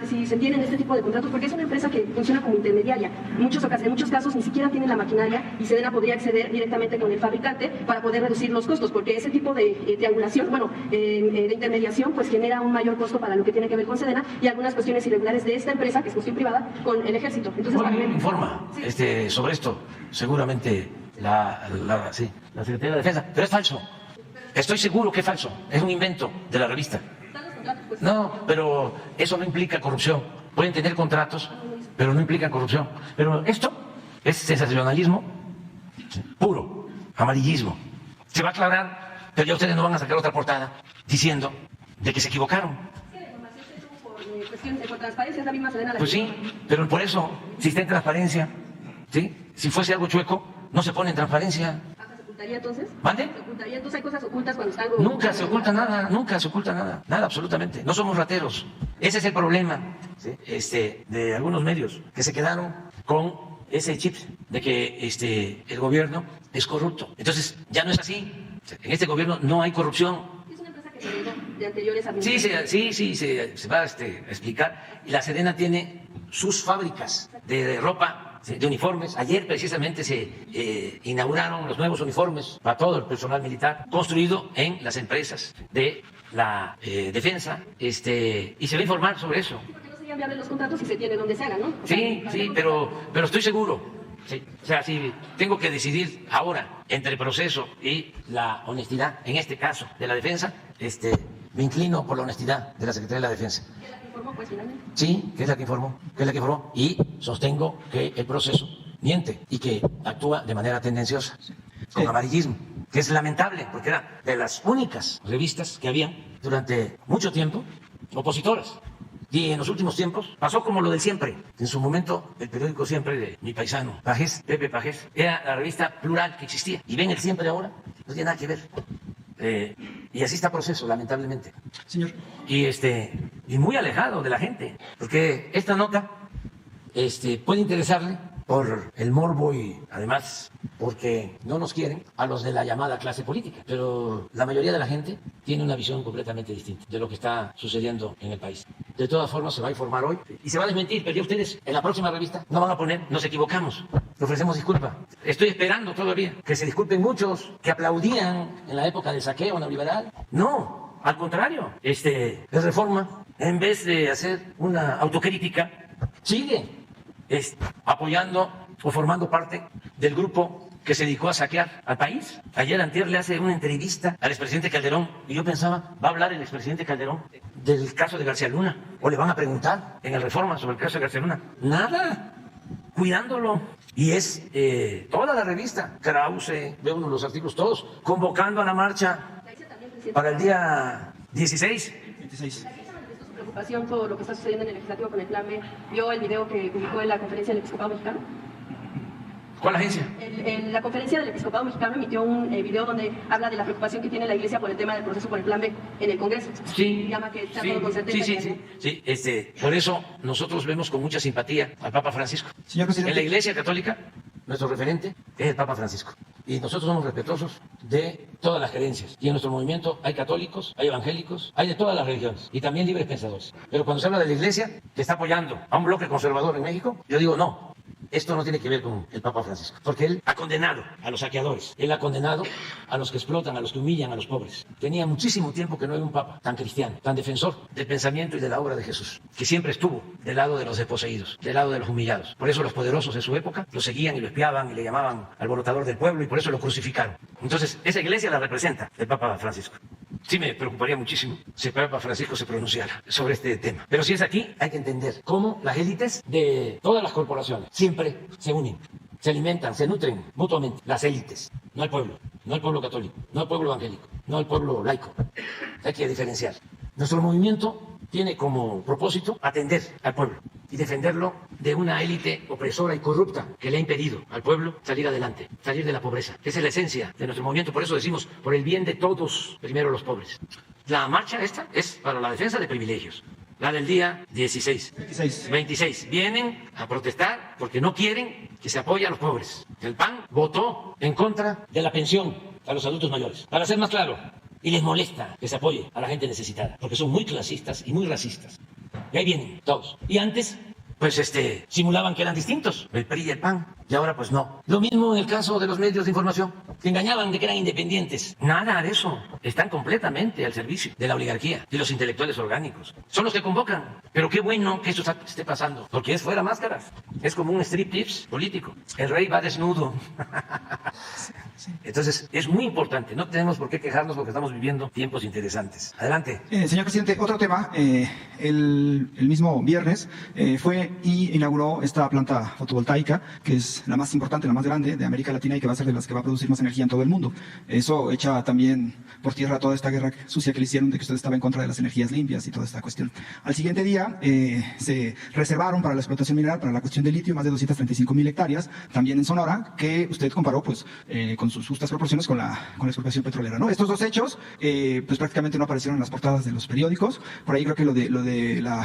si se tienen este tipo de contratos, porque es una empresa que funciona como intermediaria. En muchos casos ni siquiera tienen la maquinaria y Sedena podría acceder directamente con el fabricante para poder reducir los costos, porque ese tipo de triangulación, de intermediación, pues genera un mayor costo para lo que tiene que ver con Sedena y algunas cuestiones irregulares de esta empresa, que es cuestión privada, con el ejército. Entonces, informa sobre esto, seguramente la Secretaría de Defensa, pero es falso. Estoy seguro que es falso, es un invento de la revista. No, pero eso no implica corrupción. Pueden tener contratos, pero no implican corrupción. Pero esto es sensacionalismo puro, amarillismo. Se va a aclarar, pero ya ustedes no van a sacar otra portada diciendo de que se equivocaron. Por transparencia es la misma Sedena. Pues sí, pero por eso, si está en transparencia, ¿sí? Si fuese algo chueco, no se pone en transparencia. ¿Se ocultaría entonces? ¿Mande? ¿Se ocultaría? Entonces hay cosas ocultas cuando están... Nunca se oculta nada, nada absolutamente. No somos rateros. Ese es el problema, ¿sí? De algunos medios que se quedaron con ese chip de que el gobierno es corrupto. Entonces, ya no es así. En este gobierno no hay corrupción. Es una empresa que se heredó de anteriores administraciones. Sí, se va a explicar. Y la Sedena tiene sus fábricas de ropa, de uniformes. Ayer precisamente se inauguraron los nuevos uniformes para todo el personal militar, construido en las empresas de la defensa, y se va a informar sobre eso. No sería enviarle los contratos si se tiene donde se hagan, ¿no? Sí, pero estoy seguro. Sí. O sea, si tengo que decidir ahora entre el proceso y la honestidad, en este caso de la defensa, me inclino por la honestidad de la Secretaría de la Defensa. ¿Qué es la que informó, pues, finalmente? Sí, que es la que informó, y sostengo que el proceso miente y que actúa de manera tendenciosa, con amarillismo, que es lamentable, porque era de las únicas revistas que había durante mucho tiempo opositoras. Y en los últimos tiempos pasó como lo del Siempre. En su momento, el periódico Siempre de mi paisano, Pepe Pajés, era la revista plural que existía. Y ven el Siempre ahora, no tiene nada que ver. Y así está Proceso, lamentablemente. Señor. Y muy alejado de la gente, porque esta nota puede interesarle por el morbo y además porque no nos quieren a los de la llamada clase política. Pero la mayoría de la gente tiene una visión completamente distinta de lo que está sucediendo en el país. De todas formas, se va a informar hoy y se va a desmentir, pero ya ustedes en la próxima revista no van a poner nos equivocamos, le ofrecemos disculpa. Estoy esperando todavía que se disculpen muchos que aplaudían en la época del saqueo neoliberal. No, al contrario, el Reforma, en vez de hacer una autocrítica, sigue apoyando o formando parte del grupo que se dedicó a saquear al país. Ayer antier le hace una entrevista al expresidente Calderón y yo pensaba, va a hablar el expresidente Calderón del caso de García Luna? ¿O le van a preguntar en el Reforma sobre el caso de García Luna? Nada, cuidándolo. Y es toda la revista, Krause, ve uno de los artículos todos, convocando a la marcha para el día 16. Su preocupación por lo que está sucediendo en el legislativo con el Plan B. ¿Vio el video que publicó en la conferencia del Episcopado Mexicano? ¿Cuál agencia? En la conferencia del Episcopado Mexicano emitió un video donde habla de la preocupación que tiene la Iglesia por el tema del proceso por el Plan B en el Congreso. Sí. Llama que está todo con certeza. Sí. Por eso nosotros vemos con mucha simpatía al Papa Francisco. Señor presidente. En la Iglesia Católica, nuestro referente es el Papa Francisco. Y nosotros somos respetuosos de todas las creencias. Y en nuestro movimiento hay católicos, hay evangélicos, hay de todas las religiones. Y también libres pensadores. Pero cuando se habla de la Iglesia, que está apoyando a un bloque conservador en México, yo digo no. Esto no tiene que ver con el Papa Francisco, porque él ha condenado a los saqueadores, él ha condenado a los que explotan, a los que humillan a los pobres. Tenía muchísimo tiempo que no había un Papa tan cristiano, tan defensor del pensamiento y de la obra de Jesús, que siempre estuvo del lado de los desposeídos, del lado de los humillados. Por eso los poderosos de su época lo seguían y lo espiaban y le llamaban alborotador del pueblo y por eso lo crucificaron. Entonces, esa iglesia la representa el Papa Francisco. Sí me preocuparía muchísimo si el Papa Francisco se pronunciara sobre este tema. Pero si es aquí, hay que entender cómo las élites de todas las corporaciones siempre se unen, se alimentan, se nutren mutuamente. Las élites, no el pueblo católico, no el pueblo evangélico, no el pueblo laico. Hay que diferenciar. Nuestro movimiento tiene como propósito atender al pueblo y defenderlo de una élite opresora y corrupta que le ha impedido al pueblo salir adelante, salir de la pobreza. Esa es la esencia de nuestro movimiento, por eso decimos, por el bien de todos, primero los pobres. La marcha esta es para la defensa de privilegios. La del día 26. Vienen a protestar porque no quieren que se apoye a los pobres. El PAN votó en contra de la pensión a los adultos mayores. Para ser más claro, y les molesta que se apoye a la gente necesitada, porque son muy clasistas y muy racistas. Y ahí vienen todos. Y antes, pues simulaban que eran distintos, el PRI y el PAN, y ahora pues no. Lo mismo en el caso de los medios de información, que engañaban de que eran independientes. Nada de eso. Están completamente al servicio de la oligarquía y los intelectuales orgánicos. Son los que convocan. Pero qué bueno que esto esté pasando, porque es fuera máscaras. Es como un striptease político. El rey va desnudo. Entonces, es muy importante. No tenemos por qué quejarnos porque estamos viviendo tiempos interesantes. Adelante. Señor presidente, otro tema. El mismo viernes fue y inauguró esta planta fotovoltaica, que es la más importante, la más grande de América Latina y que va a ser de las que va a producir más energía en todo el mundo. Eso echa también por tierra toda esta guerra sucia que le hicieron de que usted estaba en contra de las energías limpias y toda esta cuestión. Al siguiente día se reservaron para la explotación mineral, para la cuestión de litio, más de 235,000 hectáreas, también en Sonora, que usted comparó pues con sus justas proporciones con la explotación petrolera, ¿no? Estos dos hechos pues prácticamente no aparecieron en las portadas de los periódicos. Por ahí creo que lo de la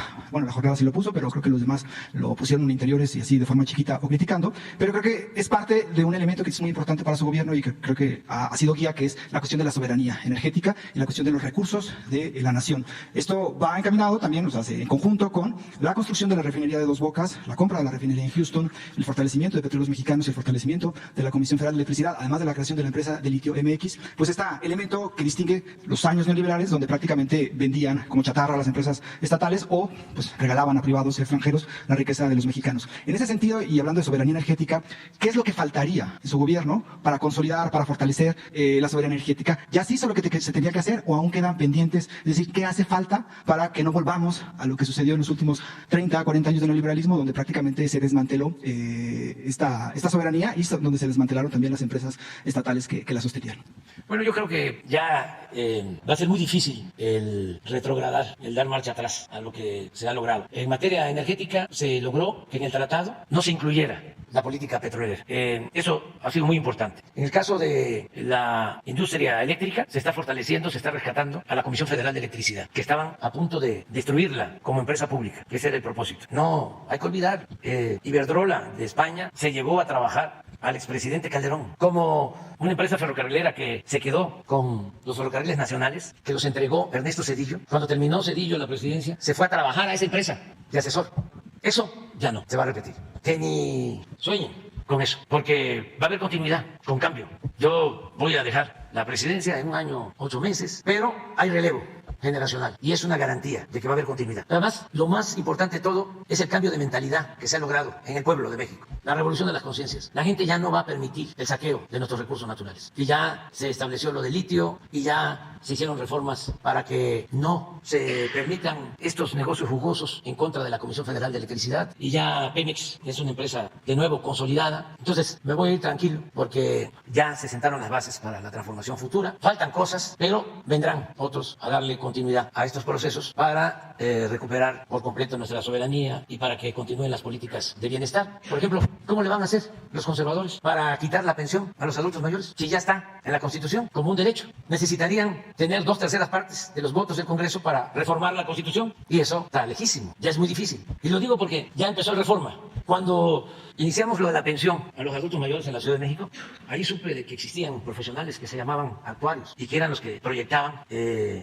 jornada sí lo puso, pero creo que los demás lo pusieron en interiores y así de forma chiquita o criticando. Pero creo que es parte de un elemento que es muy importante para su gobierno y que creo que ha sido guía, que es la cuestión de la soberanía energética y la cuestión de los recursos de la nación. Esto va encaminado también, o sea, en conjunto con la construcción de la refinería de Dos Bocas, la compra de la refinería en Houston, el fortalecimiento de Petróleos Mexicanos y el fortalecimiento de la Comisión Federal de Electricidad, además de la creación de la empresa de litio MX, pues este elemento que distingue los años neoliberales, donde prácticamente vendían como chatarra a las empresas estatales o pues regalaban a privados y extranjeros la riqueza de los mexicanos. En ese sentido, y hablando de soberanía energética, ¿qué es lo que faltaría en su gobierno para consolidar, para fortalecer la soberanía energética? ¿Ya se hizo lo que se tenía que hacer o aún quedan pendientes? Es decir, ¿qué hace falta para que no volvamos a lo que sucedió en los últimos 30, 40 años de neoliberalismo, donde prácticamente se desmanteló esta soberanía y donde se desmantelaron también las empresas estatales que la sostenían? Bueno, yo creo que ya va a ser muy difícil el retrogradar, el dar marcha atrás a lo que se ha logrado. En materia energética se logró que en el tratado no se incluyera la política petrolera. Eso ha sido muy importante. En el caso de la industria eléctrica, se está fortaleciendo, se está rescatando a la Comisión Federal de Electricidad, que estaban a punto de destruirla como empresa pública, que ese era el propósito. No, hay que olvidar, Iberdrola de España se llevó a trabajar al expresidente Calderón como una empresa ferrocarrilera que se quedó con los ferrocarriles nacionales, que los entregó Ernesto Zedillo. Cuando terminó Zedillo la presidencia, se fue a trabajar a esa empresa de asesor. Eso ya no se va a repetir. Que ni sueñen con eso, porque va a haber continuidad con cambio. Yo voy a dejar la presidencia en 1 año, 8 meses, pero hay relevo generacional y es una garantía de que va a haber continuidad. Además, lo más importante de todo es el cambio de mentalidad que se ha logrado en el pueblo de México. la revolución de las conciencias. La gente ya no va a permitir el saqueo de nuestros recursos naturales. Y ya se estableció lo de litio y ya se hicieron reformas para que no se permitan estos negocios jugosos en contra de la Comisión Federal de Electricidad. Y ya Pemex es una empresa de nuevo consolidada. Entonces me voy a ir tranquilo porque ya se sentaron las bases para la transformación futura. Faltan cosas, pero vendrán otros a darle continuidad a estos procesos para recuperar por completo nuestra soberanía y para que continúen las políticas de bienestar. Por ejemplo, ¿cómo le van a hacer los conservadores para quitar la pensión a los adultos mayores? Si ya está en la Constitución como un derecho. Necesitarían tener 2/3 partes de los votos del Congreso para reformar la Constitución y eso está lejísimo. Ya es muy difícil. Y lo digo porque ya empezó la reforma. Cuando iniciamos lo de la pensión a los adultos mayores en la Ciudad de México, ahí supe de que existían profesionales que se llamaban actuarios y que eran los que proyectaban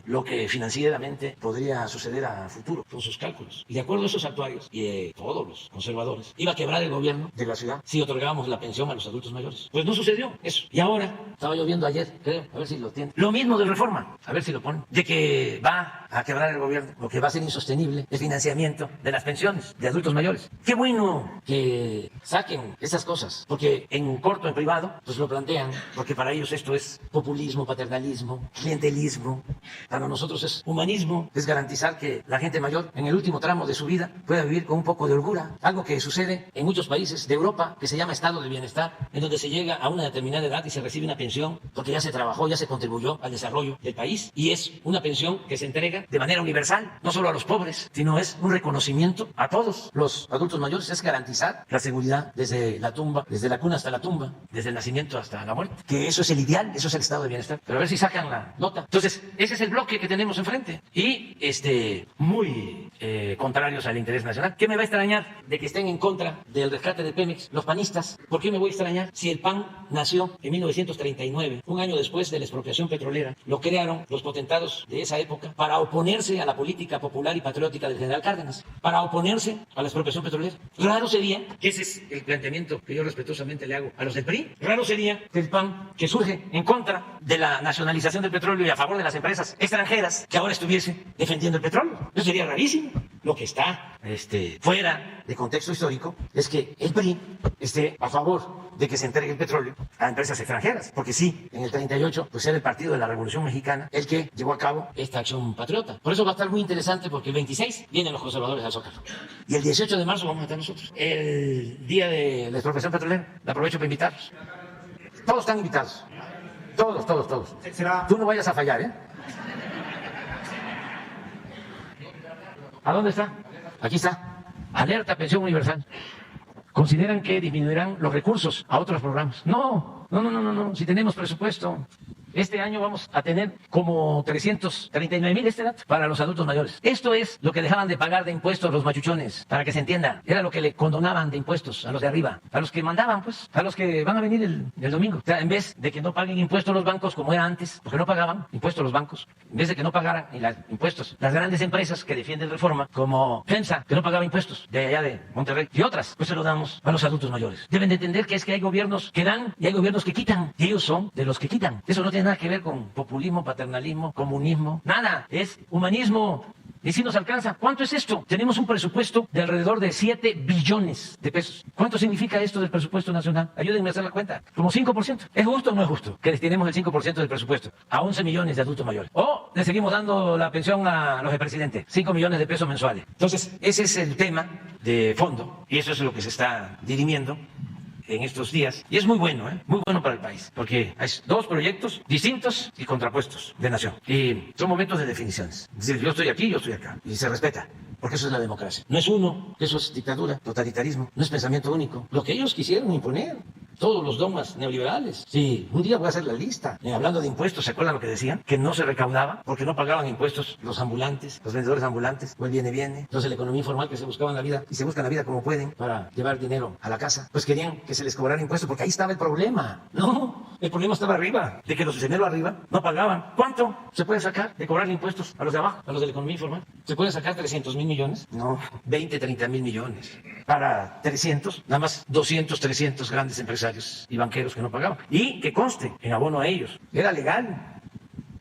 lo que financieramente podría suceder a futuro con sus cálculos. Y de acuerdo a esos actuarios y todos los conservadores, iba a quebrar el gobierno de la ciudad si otorgábamos la pensión a los adultos mayores. Pues no sucedió eso. Y ahora, estaba yo viendo ayer, creo, a ver si lo tiene, lo mismo de reforma, a ver si lo ponen, de que va a quebrar el gobierno, o que va a ser insostenible el financiamiento de las pensiones de adultos mayores. Qué bueno que saquen esas cosas, porque en corto, en privado, pues lo plantean, porque para ellos esto es populismo, paternalismo, clientelismo. Para nosotros es humanismo, es garantizar que la gente mayor en el último tramo de su vida pueda vivir con un poco de holgura, algo que sucede en muchos países de Europa, que se llama estado de bienestar, en donde se llega a una determinada edad y se recibe una pensión porque ya se trabajó, ya se contribuyó al desarrollo del país, y es una pensión que se entrega de manera universal, no solo a los pobres, sino es un reconocimiento a todos los adultos mayores, es garantizar la seguridad desde la tumba, desde la cuna hasta la tumba, desde el nacimiento hasta la muerte, que eso es el ideal, eso es el estado de bienestar. Pero a ver si sacan la nota. Entonces, ese es el bloque que tenemos enfrente y muy contrarios al interés nacional. ¿Qué me va a extrañar de que estén en contra del rescate de Pemex los panistas? ¿Por qué me voy a extrañar si el PAN nació en 1939, un año después de la expropiación petrolera? Lo crearon los potentados de esa época para oponerse a la política popular y patriótica del general Cárdenas, para oponerse a la expropiación petrolera. Raro sería, que ese es el planteamiento que yo respetuosamente le hago a los del PRI, raro sería que el PAN, que surge en contra de la nacionalización del petróleo y a favor de las empresas extranjeras, que ahora estuviese defendiendo el petróleo. Eso sería rarísimo. Lo que está fuera de contexto histórico es que el PRI esté a favor de que se entregue el petróleo a empresas extranjeras, porque sí, en el 38 pues era el Partido de la Revolución Mexicana el que llevó a cabo esta acción patriota. Por eso va a estar muy interesante, porque el 26 vienen los conservadores al Zócalo y el 18 de marzo vamos a estar nosotros, el día de la expropiación petrolera. La aprovecho para invitarlos. Todos están invitados, todos. Tú no vayas a fallar, ¿eh? ¿A dónde está? Aquí está. Alerta Pensión Universal. Consideran que disminuirán los recursos a otros programas. No. Si tenemos presupuesto. Este año vamos a tener como 339,000 dato para los adultos mayores. Esto es lo que dejaban de pagar de impuestos los machuchones, para que se entienda. Era lo que le condonaban de impuestos a los de arriba, a los que mandaban, pues, a los que van a venir el domingo. O sea, en vez de que no paguen impuestos los bancos como era antes, porque no pagaban impuestos los bancos, en vez de que no pagaran impuestos las grandes empresas que defienden reforma, como FEMSA, que no pagaba impuestos de allá de Monterrey, y otras, pues se lo damos a los adultos mayores. Deben de entender que es que hay gobiernos que dan y hay gobiernos que quitan, y ellos son de los que quitan. Eso no tiene nada que ver con populismo, paternalismo, comunismo, nada, es humanismo. Y si nos alcanza, ¿cuánto es esto? Tenemos un presupuesto de alrededor de 7 billones de pesos. ¿Cuánto significa esto del presupuesto nacional? Ayúdenme a hacer la cuenta. Como 5%. ¿Es justo o no es justo que destinemos el 5% del presupuesto a 11 millones de adultos mayores? O le seguimos dando la pensión a los del presidente, 5 millones de pesos mensuales. Entonces, ese es el tema de fondo y eso es lo que se está dirimiendo en estos días, y es muy bueno para el país, porque hay dos proyectos distintos y contrapuestos de nación, y son momentos de definiciones. Es decir, yo estoy aquí, yo estoy acá, y se respeta, porque eso es la democracia. No es uno, eso es dictadura, totalitarismo, no es pensamiento único. Lo que ellos quisieron imponer, todos los dogmas neoliberales. Sí, un día voy a hacer la lista. Hablando de impuestos, ¿se acuerdan lo que decían? Que no se recaudaba porque no pagaban impuestos los ambulantes, los vendedores ambulantes, o el viene. Entonces la economía informal, que se buscaban la vida y se buscan la vida como pueden para llevar dinero a la casa, pues querían que se les cobrara impuestos, porque ahí estaba el problema. No, el problema estaba arriba, de que los de dinero arriba no pagaban. ¿Cuánto se puede sacar de cobrar impuestos a los de abajo, a los de la economía informal? ¿Se puede sacar 300,000 millones? No, 20, 30,000 millones. Para 300, nada más 200, 300 grandes empresarios y banqueros que no pagaban. Y que conste, en abono a ellos, era legal.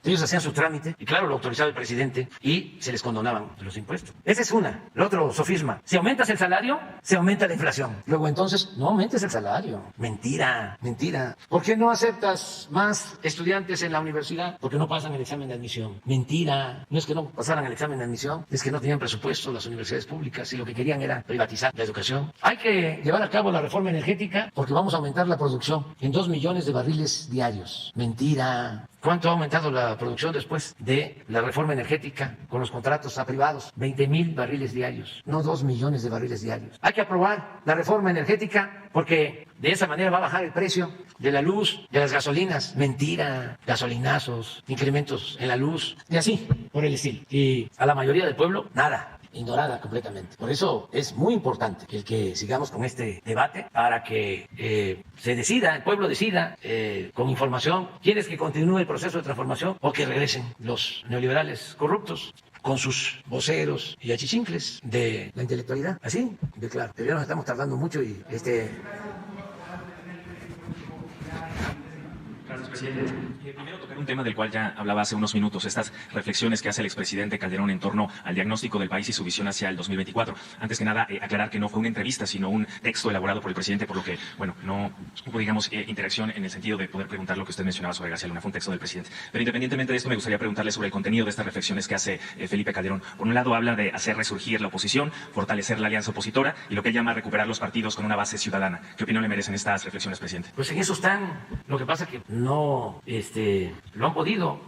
Ellos hacían su trámite y claro, lo autorizaba el presidente y se les condonaban los impuestos. Esa es una. El otro sofisma. Si aumentas el salario, se aumenta la inflación. Luego entonces, no aumentes el salario. Mentira, mentira. ¿Por qué no aceptas más estudiantes en la universidad? Porque no pasan el examen de admisión. Mentira. No es que no pasaran el examen de admisión, es que no tenían presupuesto las universidades públicas y lo que querían era privatizar la educación. Hay que llevar a cabo la reforma energética porque vamos a aumentar la producción en 2 millones de barriles diarios. Mentira. ¿Cuánto ha aumentado la producción después de la reforma energética con los contratos a privados? 20,000 barriles diarios, no 2 millones de barriles diarios. Hay que aprobar la reforma energética porque de esa manera va a bajar el precio de la luz, de las gasolinas. Mentira, gasolinazos, incrementos en la luz y así por el estilo. Y a la mayoría del pueblo, nada. Ignorada completamente. Por eso es muy importante que sigamos con este debate para que se decida, el pueblo decida con información. ¿Quieres que continúe el proceso de transformación o que regresen los neoliberales corruptos con sus voceros y achichincles de la intelectualidad? Así de claro. Pero ya nos estamos tardando mucho y Gracias, presidente. Primero tocar un tema del cual ya hablaba hace unos minutos, estas reflexiones que hace el expresidente Calderón en torno al diagnóstico del país y su visión hacia el 2024. Antes que nada, aclarar que no fue una entrevista, sino un texto elaborado por el presidente, por lo que, bueno, no hubo, digamos, interacción en el sentido de poder preguntar lo que usted mencionaba sobre García Luna. Fue un texto del presidente. Pero independientemente de esto, me gustaría preguntarle sobre el contenido de estas reflexiones que hace Felipe Calderón. Por un lado, habla de hacer resurgir la oposición, fortalecer la alianza opositora y lo que él llama recuperar los partidos con una base ciudadana. ¿Qué opinión le merecen estas reflexiones, presidente? Pues en eso están. Lo que pasa es que no lo han podido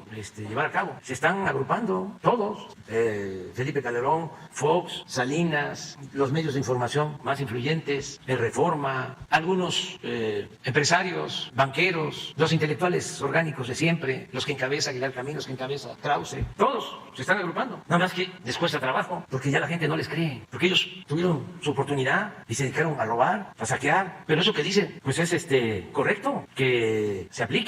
llevar a cabo. Se están agrupando todos. Felipe Calderón, Fox, Salinas, los medios de información más influyentes, el Reforma, algunos empresarios, banqueros, los intelectuales orgánicos de siempre, los que encabeza Aguilar Camín, los que encabeza Krause, todos se están agrupando. Nada más que les cuesta trabajo, porque ya la gente no les cree, porque ellos tuvieron su oportunidad y se dedicaron a robar, a saquear. Pero eso que dicen, pues es correcto, que se apliquen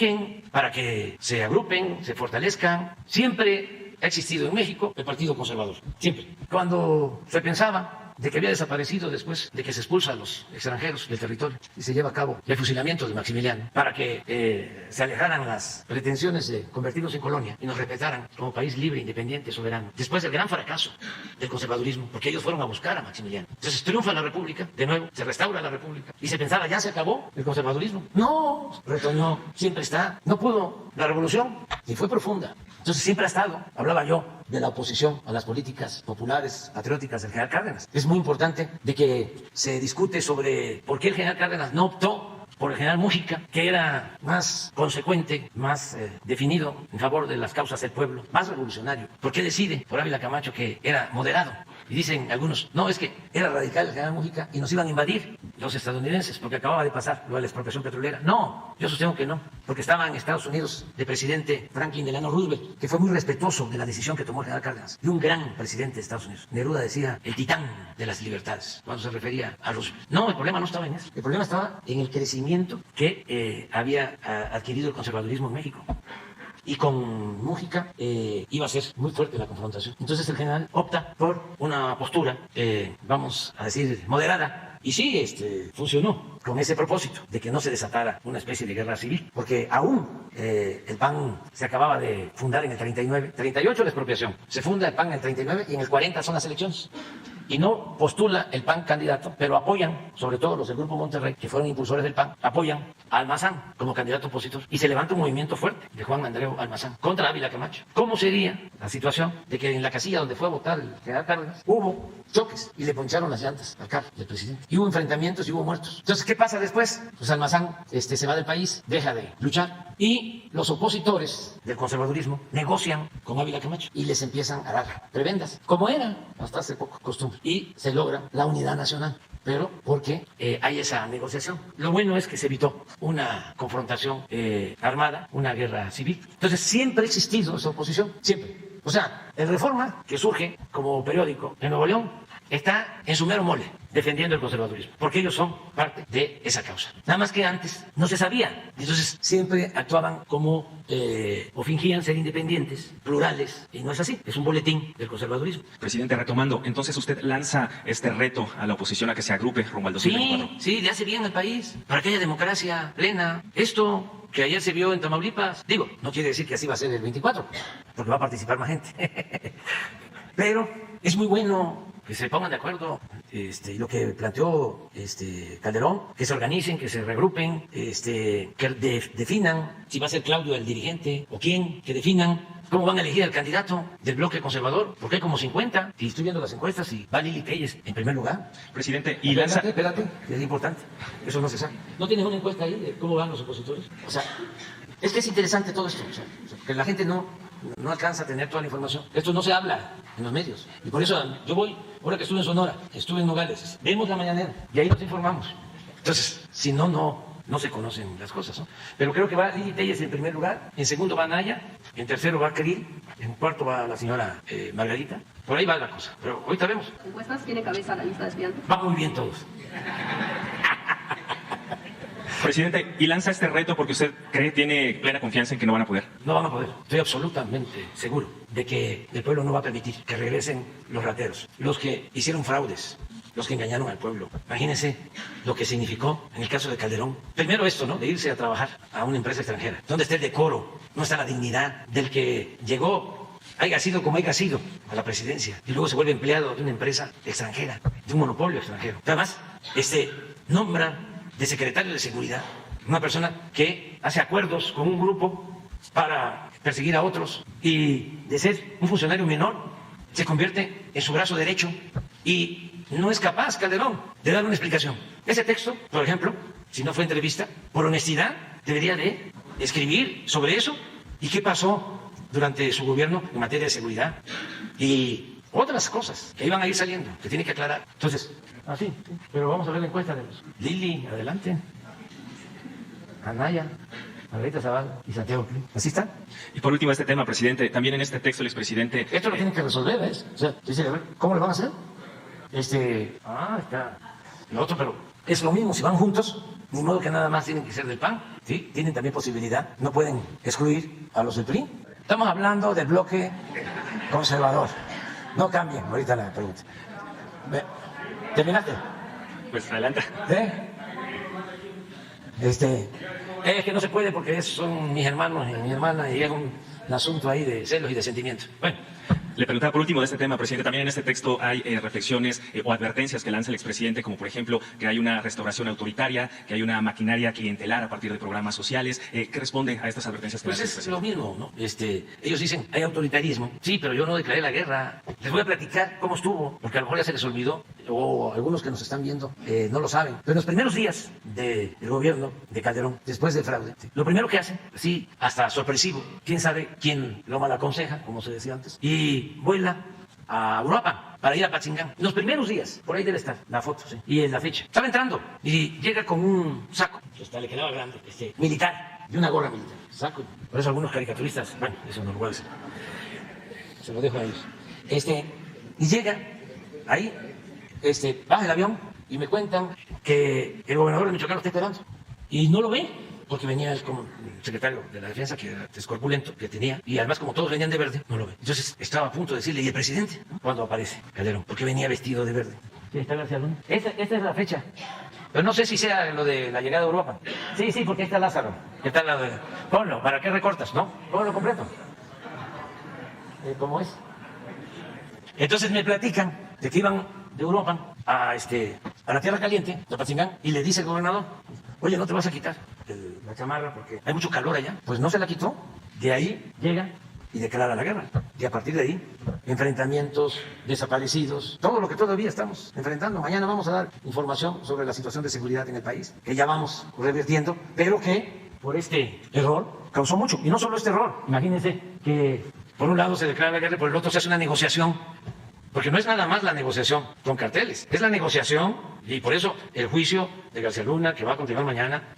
para que se agrupen, se fortalezcan. Siempre ha existido en México el Partido Conservador, siempre. Cuando se pensaba de que había desaparecido después de que se expulsa a los extranjeros del territorio y se lleva a cabo el fusilamiento de Maximiliano para que se alejaran las pretensiones de convertirnos en colonia y nos respetaran como país libre, independiente, soberano. Después del gran fracaso del conservadurismo, porque ellos fueron a buscar a Maximiliano. Entonces triunfa la República, de nuevo, se restaura la República y se pensaba, ya se acabó el conservadurismo. No, retornó, siempre está. No pudo la revolución y fue profunda. Entonces siempre ha estado, hablaba yo, de la oposición a las políticas populares, patrióticas del general Cárdenas. Es muy importante de que se discute sobre por qué el general Cárdenas no optó por el general Mújica, que era más consecuente, más definido en favor de las causas del pueblo, más revolucionario. ¿Por qué decide por Ávila Camacho que era moderado? Y dicen algunos, no, es que era radical el general Mújica y nos iban a invadir los estadounidenses porque acababa de pasar lo de la expropiación petrolera. No, yo sostengo que no, porque estaba en Estados Unidos de presidente Franklin Delano Roosevelt, que fue muy respetuoso de la decisión que tomó el general Cárdenas, y un gran presidente de Estados Unidos. Neruda decía el titán de las libertades cuando se refería a Roosevelt. No, el problema no estaba en eso, el problema estaba en el crecimiento que había adquirido el conservadurismo en México. Y con Mújica iba a ser muy fuerte la confrontación. Entonces el general opta por una postura, vamos a decir, moderada. Y sí, funcionó con ese propósito de que no se desatara una especie de guerra civil, porque aún el PAN se acababa de fundar en el 39, 38 la expropiación, se funda el PAN en el 39 y en el 40 son las elecciones. Y no postula el PAN candidato, pero apoyan, sobre todo los del Grupo Monterrey, que fueron impulsores del PAN, apoyan a Almazán como candidato opositor. Y se levanta un movimiento fuerte de Juan Andreu Almazán contra Ávila Camacho. ¿Cómo sería la situación de que en la casilla donde fue a votar el general Cárdenas hubo choques y le poncharon las llantas al carro del presidente? Y hubo enfrentamientos y hubo muertos. Entonces, ¿qué pasa después? Pues Almazán se va del país, deja de luchar y los opositores del conservadurismo negocian con Ávila Camacho y les empiezan a dar prebendas, como era hasta hace poco costumbre. Y se logra la unidad nacional, pero porque hay esa negociación. Lo bueno es que se evitó una confrontación armada, una guerra civil. Entonces siempre ha existido esa oposición, siempre. O sea, el Reforma, que surge como periódico en Nuevo León, está en su mero mole defendiendo el conservadurismo, porque ellos son parte de esa causa. Nada más que antes no se sabía. Entonces siempre actuaban como o fingían ser independientes, plurales, y no es así. Es un boletín del conservadurismo. Presidente, retomando, entonces usted lanza este reto a la oposición a que se agrupe rumbo al 2024. Sí, le hace bien al país, para que haya democracia plena. Esto que ayer se vio en Tamaulipas. Digo, no quiere decir que así va a ser el 24, porque va a participar más gente. Pero es muy bueno que se pongan de acuerdo, y lo que planteó Calderón, que se organicen, que se regrupen, que definan si va a ser Claudio el dirigente o quién, que definan cómo van a elegir al candidato del bloque conservador, porque hay como 50, y estoy viendo las encuestas y va Lili Telles en primer lugar. Presidente, y Espérate, es importante, eso no se sabe. ¿No tienes una encuesta ahí de cómo van los opositores? O sea, es que es interesante todo esto, o sea, que la gente no alcanza a tener toda la información. Esto no se habla en los medios. Y por eso yo voy, ahora que estuve en Sonora, estuve en Nogales, vemos la mañanera y ahí nos informamos. Entonces, si no se conocen las cosas, ¿no? Pero creo que va Lili Telles en primer lugar, en segundo va Naya, en tercero va Krill, en cuarto va la señora Margarita. Por ahí va la cosa, pero ahorita vemos. ¿Encuestas tiene cabeza la lista de aspirantes? Va muy bien todos. Presidente, y lanza este reto porque usted tiene plena confianza en que no van a poder. No van a poder. Estoy absolutamente seguro de que el pueblo no va a permitir que regresen los rateros, los que hicieron fraudes, los que engañaron al pueblo. Imagínense lo que significó en el caso de Calderón. Primero esto, ¿no? De irse a trabajar a una empresa extranjera. ¿Dónde está el decoro? ¿Dónde está la dignidad del que llegó, haya sido como haya sido, a la presidencia y luego se vuelve empleado de una empresa extranjera, de un monopolio extranjero? Además, nombra de secretario de Seguridad una persona que hace acuerdos con un grupo para perseguir a otros y de ser un funcionario menor se convierte en su brazo derecho y no es capaz, Calderón, de dar una explicación. Ese texto, por ejemplo, si no fue entrevista, por honestidad debería de escribir sobre eso y qué pasó durante su gobierno en materia de seguridad y otras cosas que iban a ir saliendo, que tiene que aclarar. Entonces, así, pero vamos a ver la encuesta de los. Lili, adelante. Anaya, Margarita Zavala y Santiago Krill. ¿Así está? Y por último, este tema, presidente, también en este texto el expresidente... Esto lo tienen que resolver, ¿ves? O sea, dice, a ver, ¿cómo lo van a hacer? Está lo otro, pero es lo mismo, si van juntos, ni modo que nada más tienen que ser del PAN, ¿sí? Tienen también posibilidad, no pueden excluir a los del PRI. Estamos hablando del bloque conservador. No cambien ahorita la pregunta. ¿Terminaste? Pues adelante. Es que no se puede porque son mis hermanos y mi hermana y es un asunto ahí de celos y de sentimientos. Bueno. Le preguntaba por último de este tema, presidente, también en este texto hay reflexiones o advertencias que lanza el expresidente, como por ejemplo que hay una restauración autoritaria, que hay una maquinaria clientelar a partir de programas sociales. ¿Qué responde a estas advertencias que pues lanza el es expresidente? lo mismo, ¿no? Ellos dicen, hay autoritarismo. Sí, pero yo no declaré la guerra. Les voy a platicar cómo estuvo, porque a lo mejor ya se les olvidó, o algunos que nos están viendo no lo saben. Pero en los primeros días del gobierno de Calderón, después del fraude, lo primero que hacen, sí, hasta sorpresivo, quién sabe quién lo malaconseja, como se decía antes, y vuela a Europa para ir a Patzingán. Los primeros días, por ahí debe estar la foto, ¿sí? Y en la fecha. Estaba entrando y llega con un saco, hasta le quedaba grande, militar, de una gorra militar. Saco. Por eso algunos caricaturistas, bueno, eso no lo voy a decir. Se lo dejo a ellos. Y llega ahí, baja el avión y me cuentan que el gobernador de Michoacán lo está esperando. Y no lo ve, porque venía él como secretario de la defensa, que era corpulento, que tenía, y además como todos venían de verde, no lo ve. Entonces estaba a punto de decirle, ¿y el presidente? ¿No? Cuando aparece Calderón, porque venía vestido de verde. Sí, está García Luna. Esta es la fecha. Pero no sé si sea lo de la llegada a Europa. Sí, porque ahí está Lázaro. ¿Qué tal la de... Ponlo, ¿para qué recortas? ¿No? Ponlo completo. ¿Cómo es? Entonces me platican de que iban de Europa a la Tierra Caliente, de Patzingán, y le dice el gobernador, oye, no te vas a quitar la chamarra porque hay mucho calor allá. Pues no se la quitó. De ahí llega y declara la guerra. Y a partir de ahí, enfrentamientos, desaparecidos, todo lo que todavía estamos enfrentando. Mañana vamos a dar información sobre la situación de seguridad en el país, que ya vamos revirtiendo, pero que por este error causó mucho. Y no solo este error. Imagínense que por un lado se declara la guerra y por el otro se hace una negociación. Porque no es nada más la negociación con carteles, es la negociación, y por eso el juicio de García Luna, que va a continuar mañana,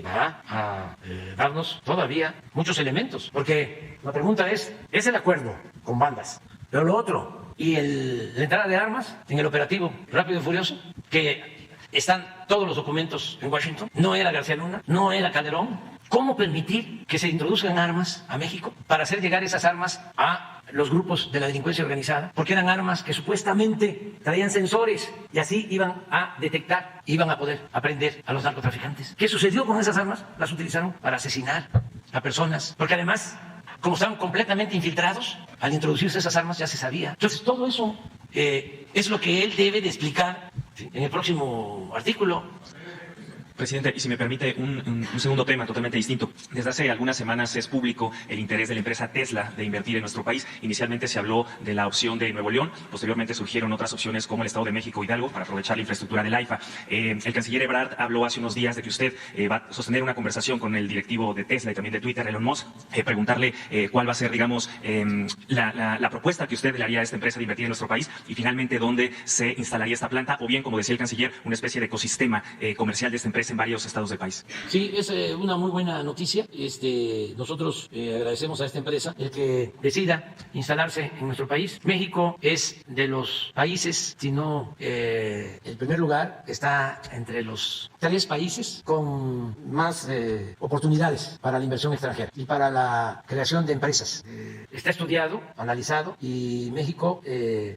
va a darnos todavía muchos elementos. Porque la pregunta es el acuerdo con bandas, pero lo otro, y la entrada de armas en el operativo Rápido y Furioso, que están todos los documentos en Washington, no era García Luna, no era Calderón. ¿Cómo permitir que se introduzcan armas a México para hacer llegar esas armas a los grupos de la delincuencia organizada, porque eran armas que supuestamente traían sensores y así iban a detectar, iban a poder aprender a los narcotraficantes. ¿Qué sucedió con esas armas? Las utilizaron para asesinar a personas, porque además, como estaban completamente infiltrados, al introducirse esas armas ya se sabía. Entonces, todo eso es lo que él debe de explicar en el próximo artículo. Presidente, y si me permite un segundo tema totalmente distinto. Desde hace algunas semanas es público el interés de la empresa Tesla de invertir en nuestro país. Inicialmente se habló de la opción de Nuevo León, posteriormente surgieron otras opciones como el Estado de México o Hidalgo para aprovechar la infraestructura del AIFA. El canciller Ebrard habló hace unos días de que usted va a sostener una conversación con el directivo de Tesla y también de Twitter, Elon Musk, preguntarle cuál va a ser, digamos, la propuesta que usted le haría a esta empresa de invertir en nuestro país y finalmente dónde se instalaría esta planta o bien, como decía el canciller, una especie de ecosistema comercial de esta empresa en varios estados del país. Sí, es una muy buena noticia. Nosotros agradecemos a esta empresa el que decida instalarse en nuestro país. México es de los países, si no el primer lugar, está entre los 3 países con más oportunidades para la inversión extranjera y para la creación de empresas. Está estudiado, analizado y México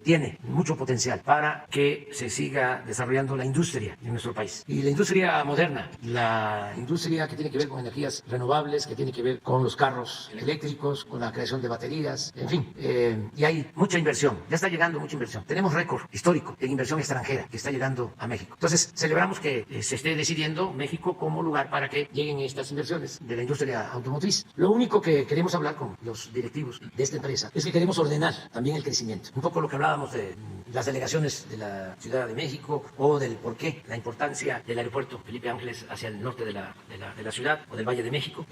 tiene mucho potencial para que se siga desarrollando la industria en nuestro país. Y la industria moderna, la industria que tiene que ver con energías renovables, que tiene que ver con los carros eléctricos, con la creación de baterías, en fin. Y hay mucha inversión, ya está llegando mucha inversión. Tenemos récord histórico en inversión extranjera que está llegando a México. Entonces, celebramos que se esté decidiendo México como lugar para que lleguen estas inversiones de la industria automotriz. Lo único que queremos hablar con los directivos de esta empresa es que queremos ordenar también el crecimiento. Un poco lo que hablábamos de las delegaciones de la Ciudad de México o del por qué, la importancia del aeropuerto Felipe Ángeles hacia el norte de la ciudad o del Valle de México.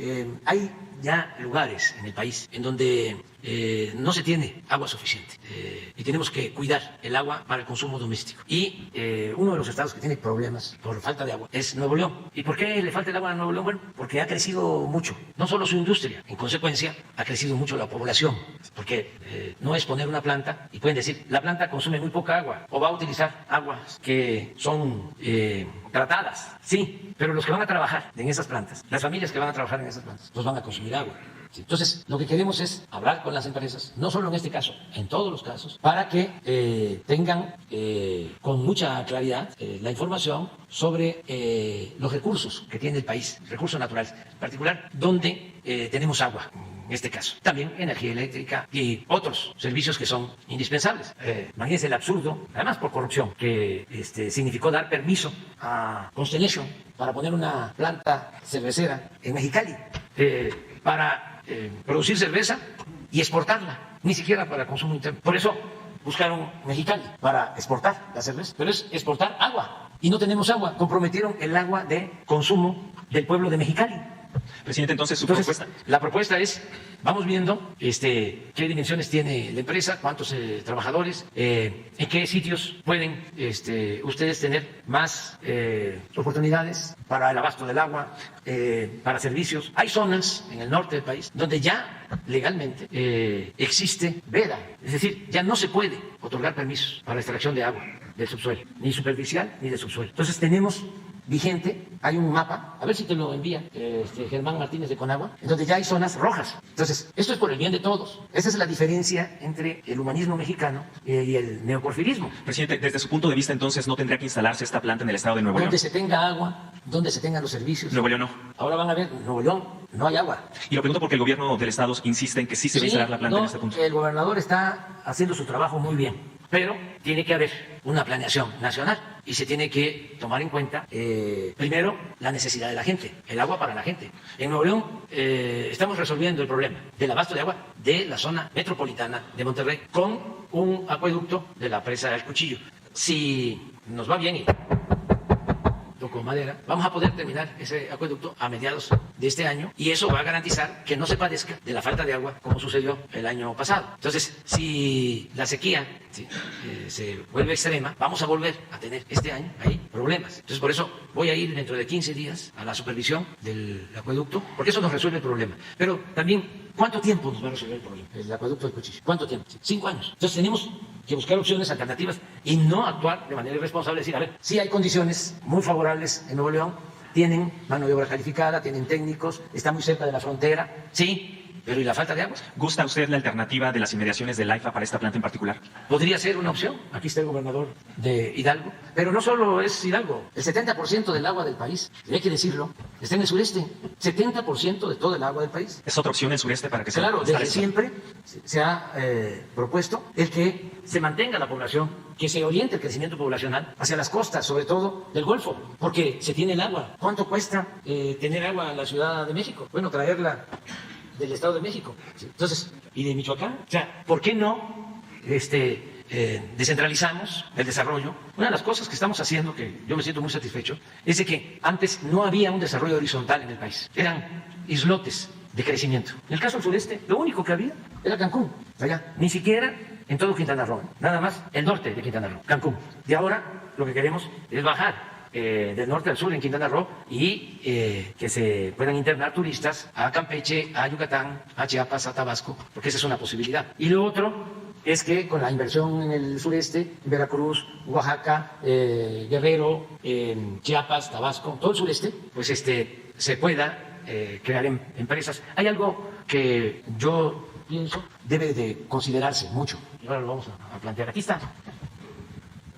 Hay ya lugares en el país en donde no se tiene agua suficiente y tenemos que cuidar el agua para el consumo doméstico. Y uno de los estados que tiene problemas por falta de agua es Nuevo León. ¿Y por qué le falta el agua a Nuevo León? Bueno, porque ha crecido mucho, no solo su industria, en consecuencia ha crecido mucho la población, porque no es poner una planta y pueden decir, la planta consume muy poca agua o va a utilizar aguas que son tratadas, sí, pero los que van a trabajar en esas plantas, las familias que van a trabajar en esas plantas, pues van a consumir agua. Sí. Entonces, lo que queremos es hablar con las empresas, no solo en este caso, en todos los casos, para que tengan con mucha claridad la información sobre los recursos que tiene el país, recursos naturales, en particular donde tenemos agua. En este caso, también energía eléctrica y otros servicios que son indispensables. Imagínense el absurdo, además por corrupción, que significó dar permiso a Constellation para poner una planta cervecera en Mexicali para producir cerveza y exportarla, ni siquiera para consumo interno. Por eso buscaron Mexicali para exportar la cerveza, pero es exportar agua y no tenemos agua. Comprometieron el agua de consumo del pueblo de Mexicali. Presidente, entonces, propuesta. La propuesta es, vamos viendo qué dimensiones tiene la empresa, cuántos trabajadores, en qué sitios pueden ustedes tener más oportunidades para el abasto del agua, para servicios. Hay zonas en el norte del país donde ya legalmente existe veda, es decir, ya no se puede otorgar permisos para la extracción de agua del subsuelo, ni superficial ni de subsuelo. Entonces tenemos vigente, hay un mapa, a ver si te lo envía Germán Martínez de Conagua, en donde ya hay zonas rojas. Entonces, esto es por el bien de todos. Esa es la diferencia entre el humanismo mexicano y el neoporfirismo. Presidente, desde su punto de vista, entonces, ¿no tendría que instalarse esta planta en el estado de Nuevo León? Donde se tenga agua, donde se tengan los servicios. Nuevo León no. Ahora van a ver, Nuevo León no hay agua. Y lo pregunto porque el gobierno del estado insiste en que sí se va a instalar la planta en este punto. El gobernador está haciendo su trabajo muy bien, pero tiene que haber una planeación nacional y se tiene que tomar en cuenta, primero, la necesidad de la gente, el agua para la gente. En Nuevo León estamos resolviendo el problema del abasto de agua de la zona metropolitana de Monterrey con un acueducto de la presa del Cuchillo. Si nos va bien y con madera, vamos a poder terminar ese acueducto a mediados de este año y eso va a garantizar que no se padezca de la falta de agua como sucedió el año pasado. Entonces, si la sequía se vuelve extrema, vamos a volver a tener este año ahí problemas. Entonces, por eso voy a ir dentro de 15 días a la supervisión del acueducto, porque eso nos resuelve el problema. Pero también, ¿cuánto tiempo nos va a resolver el problema? El acueducto del Cuchillo. ¿Cuánto tiempo? 5 años. Entonces, tenemos que buscar opciones alternativas y no actuar de manera irresponsable. Decir, a ver, sí hay condiciones muy favorables en Nuevo León, tienen mano de obra calificada, tienen técnicos, está muy cerca de la frontera, sí, Pero ¿y la falta de agua? ¿Gusta usted la alternativa de las inmediaciones del AIFA para esta planta en particular? Podría ser una opción. Aquí está el gobernador de Hidalgo. Pero no solo es Hidalgo. El 70% del agua del país, y hay que decirlo, está en el sureste. 70% de todo el agua del país. ¿Es otra opción el sureste para que se Claro, desde establezca? siempre se ha propuesto el que se mantenga la población, que se oriente el crecimiento poblacional hacia las costas, sobre todo del Golfo, porque se tiene el agua. ¿Cuánto cuesta tener agua en la Ciudad de México? Bueno, traerla del Estado de México. Entonces, y de Michoacán. O sea, ¿por qué no descentralizamos el desarrollo? Una de las cosas que estamos haciendo, que yo me siento muy satisfecho, es de que antes no había un desarrollo horizontal en el país. Eran islotes de crecimiento. En el caso del sureste, lo único que había era Cancún, allá. Ni siquiera en todo Quintana Roo, nada más el norte de Quintana Roo, Cancún. Y ahora lo que queremos es bajar del norte al sur en Quintana Roo y que se puedan internar turistas a Campeche, a Yucatán, a Chiapas, a Tabasco, porque esa es una posibilidad. Y lo otro es que con la inversión en el sureste, Veracruz, Oaxaca, Guerrero, Chiapas, Tabasco, todo el sureste, pues se pueda crear empresas. Hay algo que yo pienso debe de considerarse mucho. Y ahora lo vamos a plantear. Aquí está.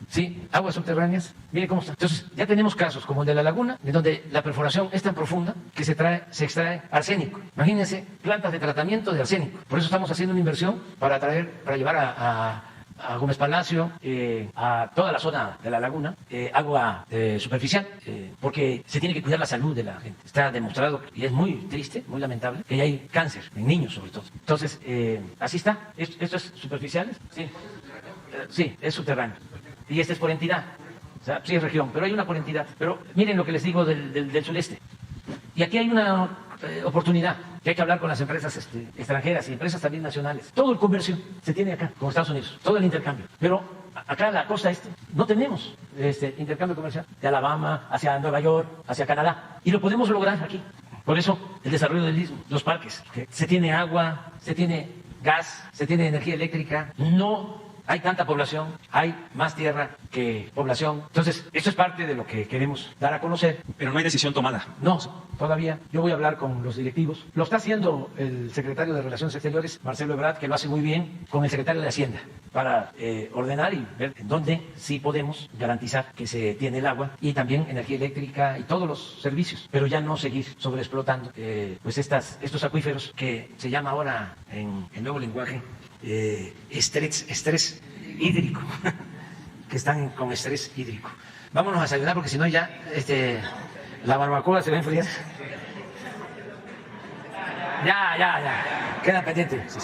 Sí, aguas subterráneas. Mire cómo está. Entonces, ya tenemos casos como el de la laguna, de donde la perforación es tan profunda que se extrae arsénico. Imagínense, plantas de tratamiento de arsénico. Por eso estamos haciendo una inversión para llevar a Gómez Palacio, a toda la zona de la laguna, agua superficial, porque se tiene que cuidar la salud de la gente. Está demostrado, y es muy triste, muy lamentable, que hay cáncer, en niños sobre todo. Entonces, así está. ¿Esto es superficial? Sí. Sí, es subterráneo. Y este es por entidad. O sea, sí es región, pero hay una por entidad. Pero miren lo que les digo del sureste. Y aquí hay una oportunidad, que hay que hablar con las empresas extranjeras y empresas también nacionales. Todo el comercio se tiene acá, con Estados Unidos, todo el intercambio. Pero acá en la costa no tenemos intercambio comercial de Alabama hacia Nueva York, hacia Canadá. Y lo podemos lograr aquí. Por eso el desarrollo del istmo, los parques. Se tiene agua, se tiene gas, se tiene energía eléctrica. No hay tanta población, hay más tierra que población. Entonces, esto es parte de lo que queremos dar a conocer. Pero no hay decisión tomada. No, todavía. Yo voy a hablar con los directivos. Lo está haciendo el secretario de Relaciones Exteriores, Marcelo Ebrard, que lo hace muy bien, con el secretario de Hacienda, para ordenar y ver en dónde sí podemos garantizar que se tiene el agua y también energía eléctrica y todos los servicios, pero ya no seguir sobreexplotando pues estos acuíferos que se llama ahora en el nuevo lenguaje estrés hídrico, que están con estrés hídrico. Vámonos a desayunar porque si no ya la barbacoa se va a enfriar. Ya. Queda pendiente. Sí.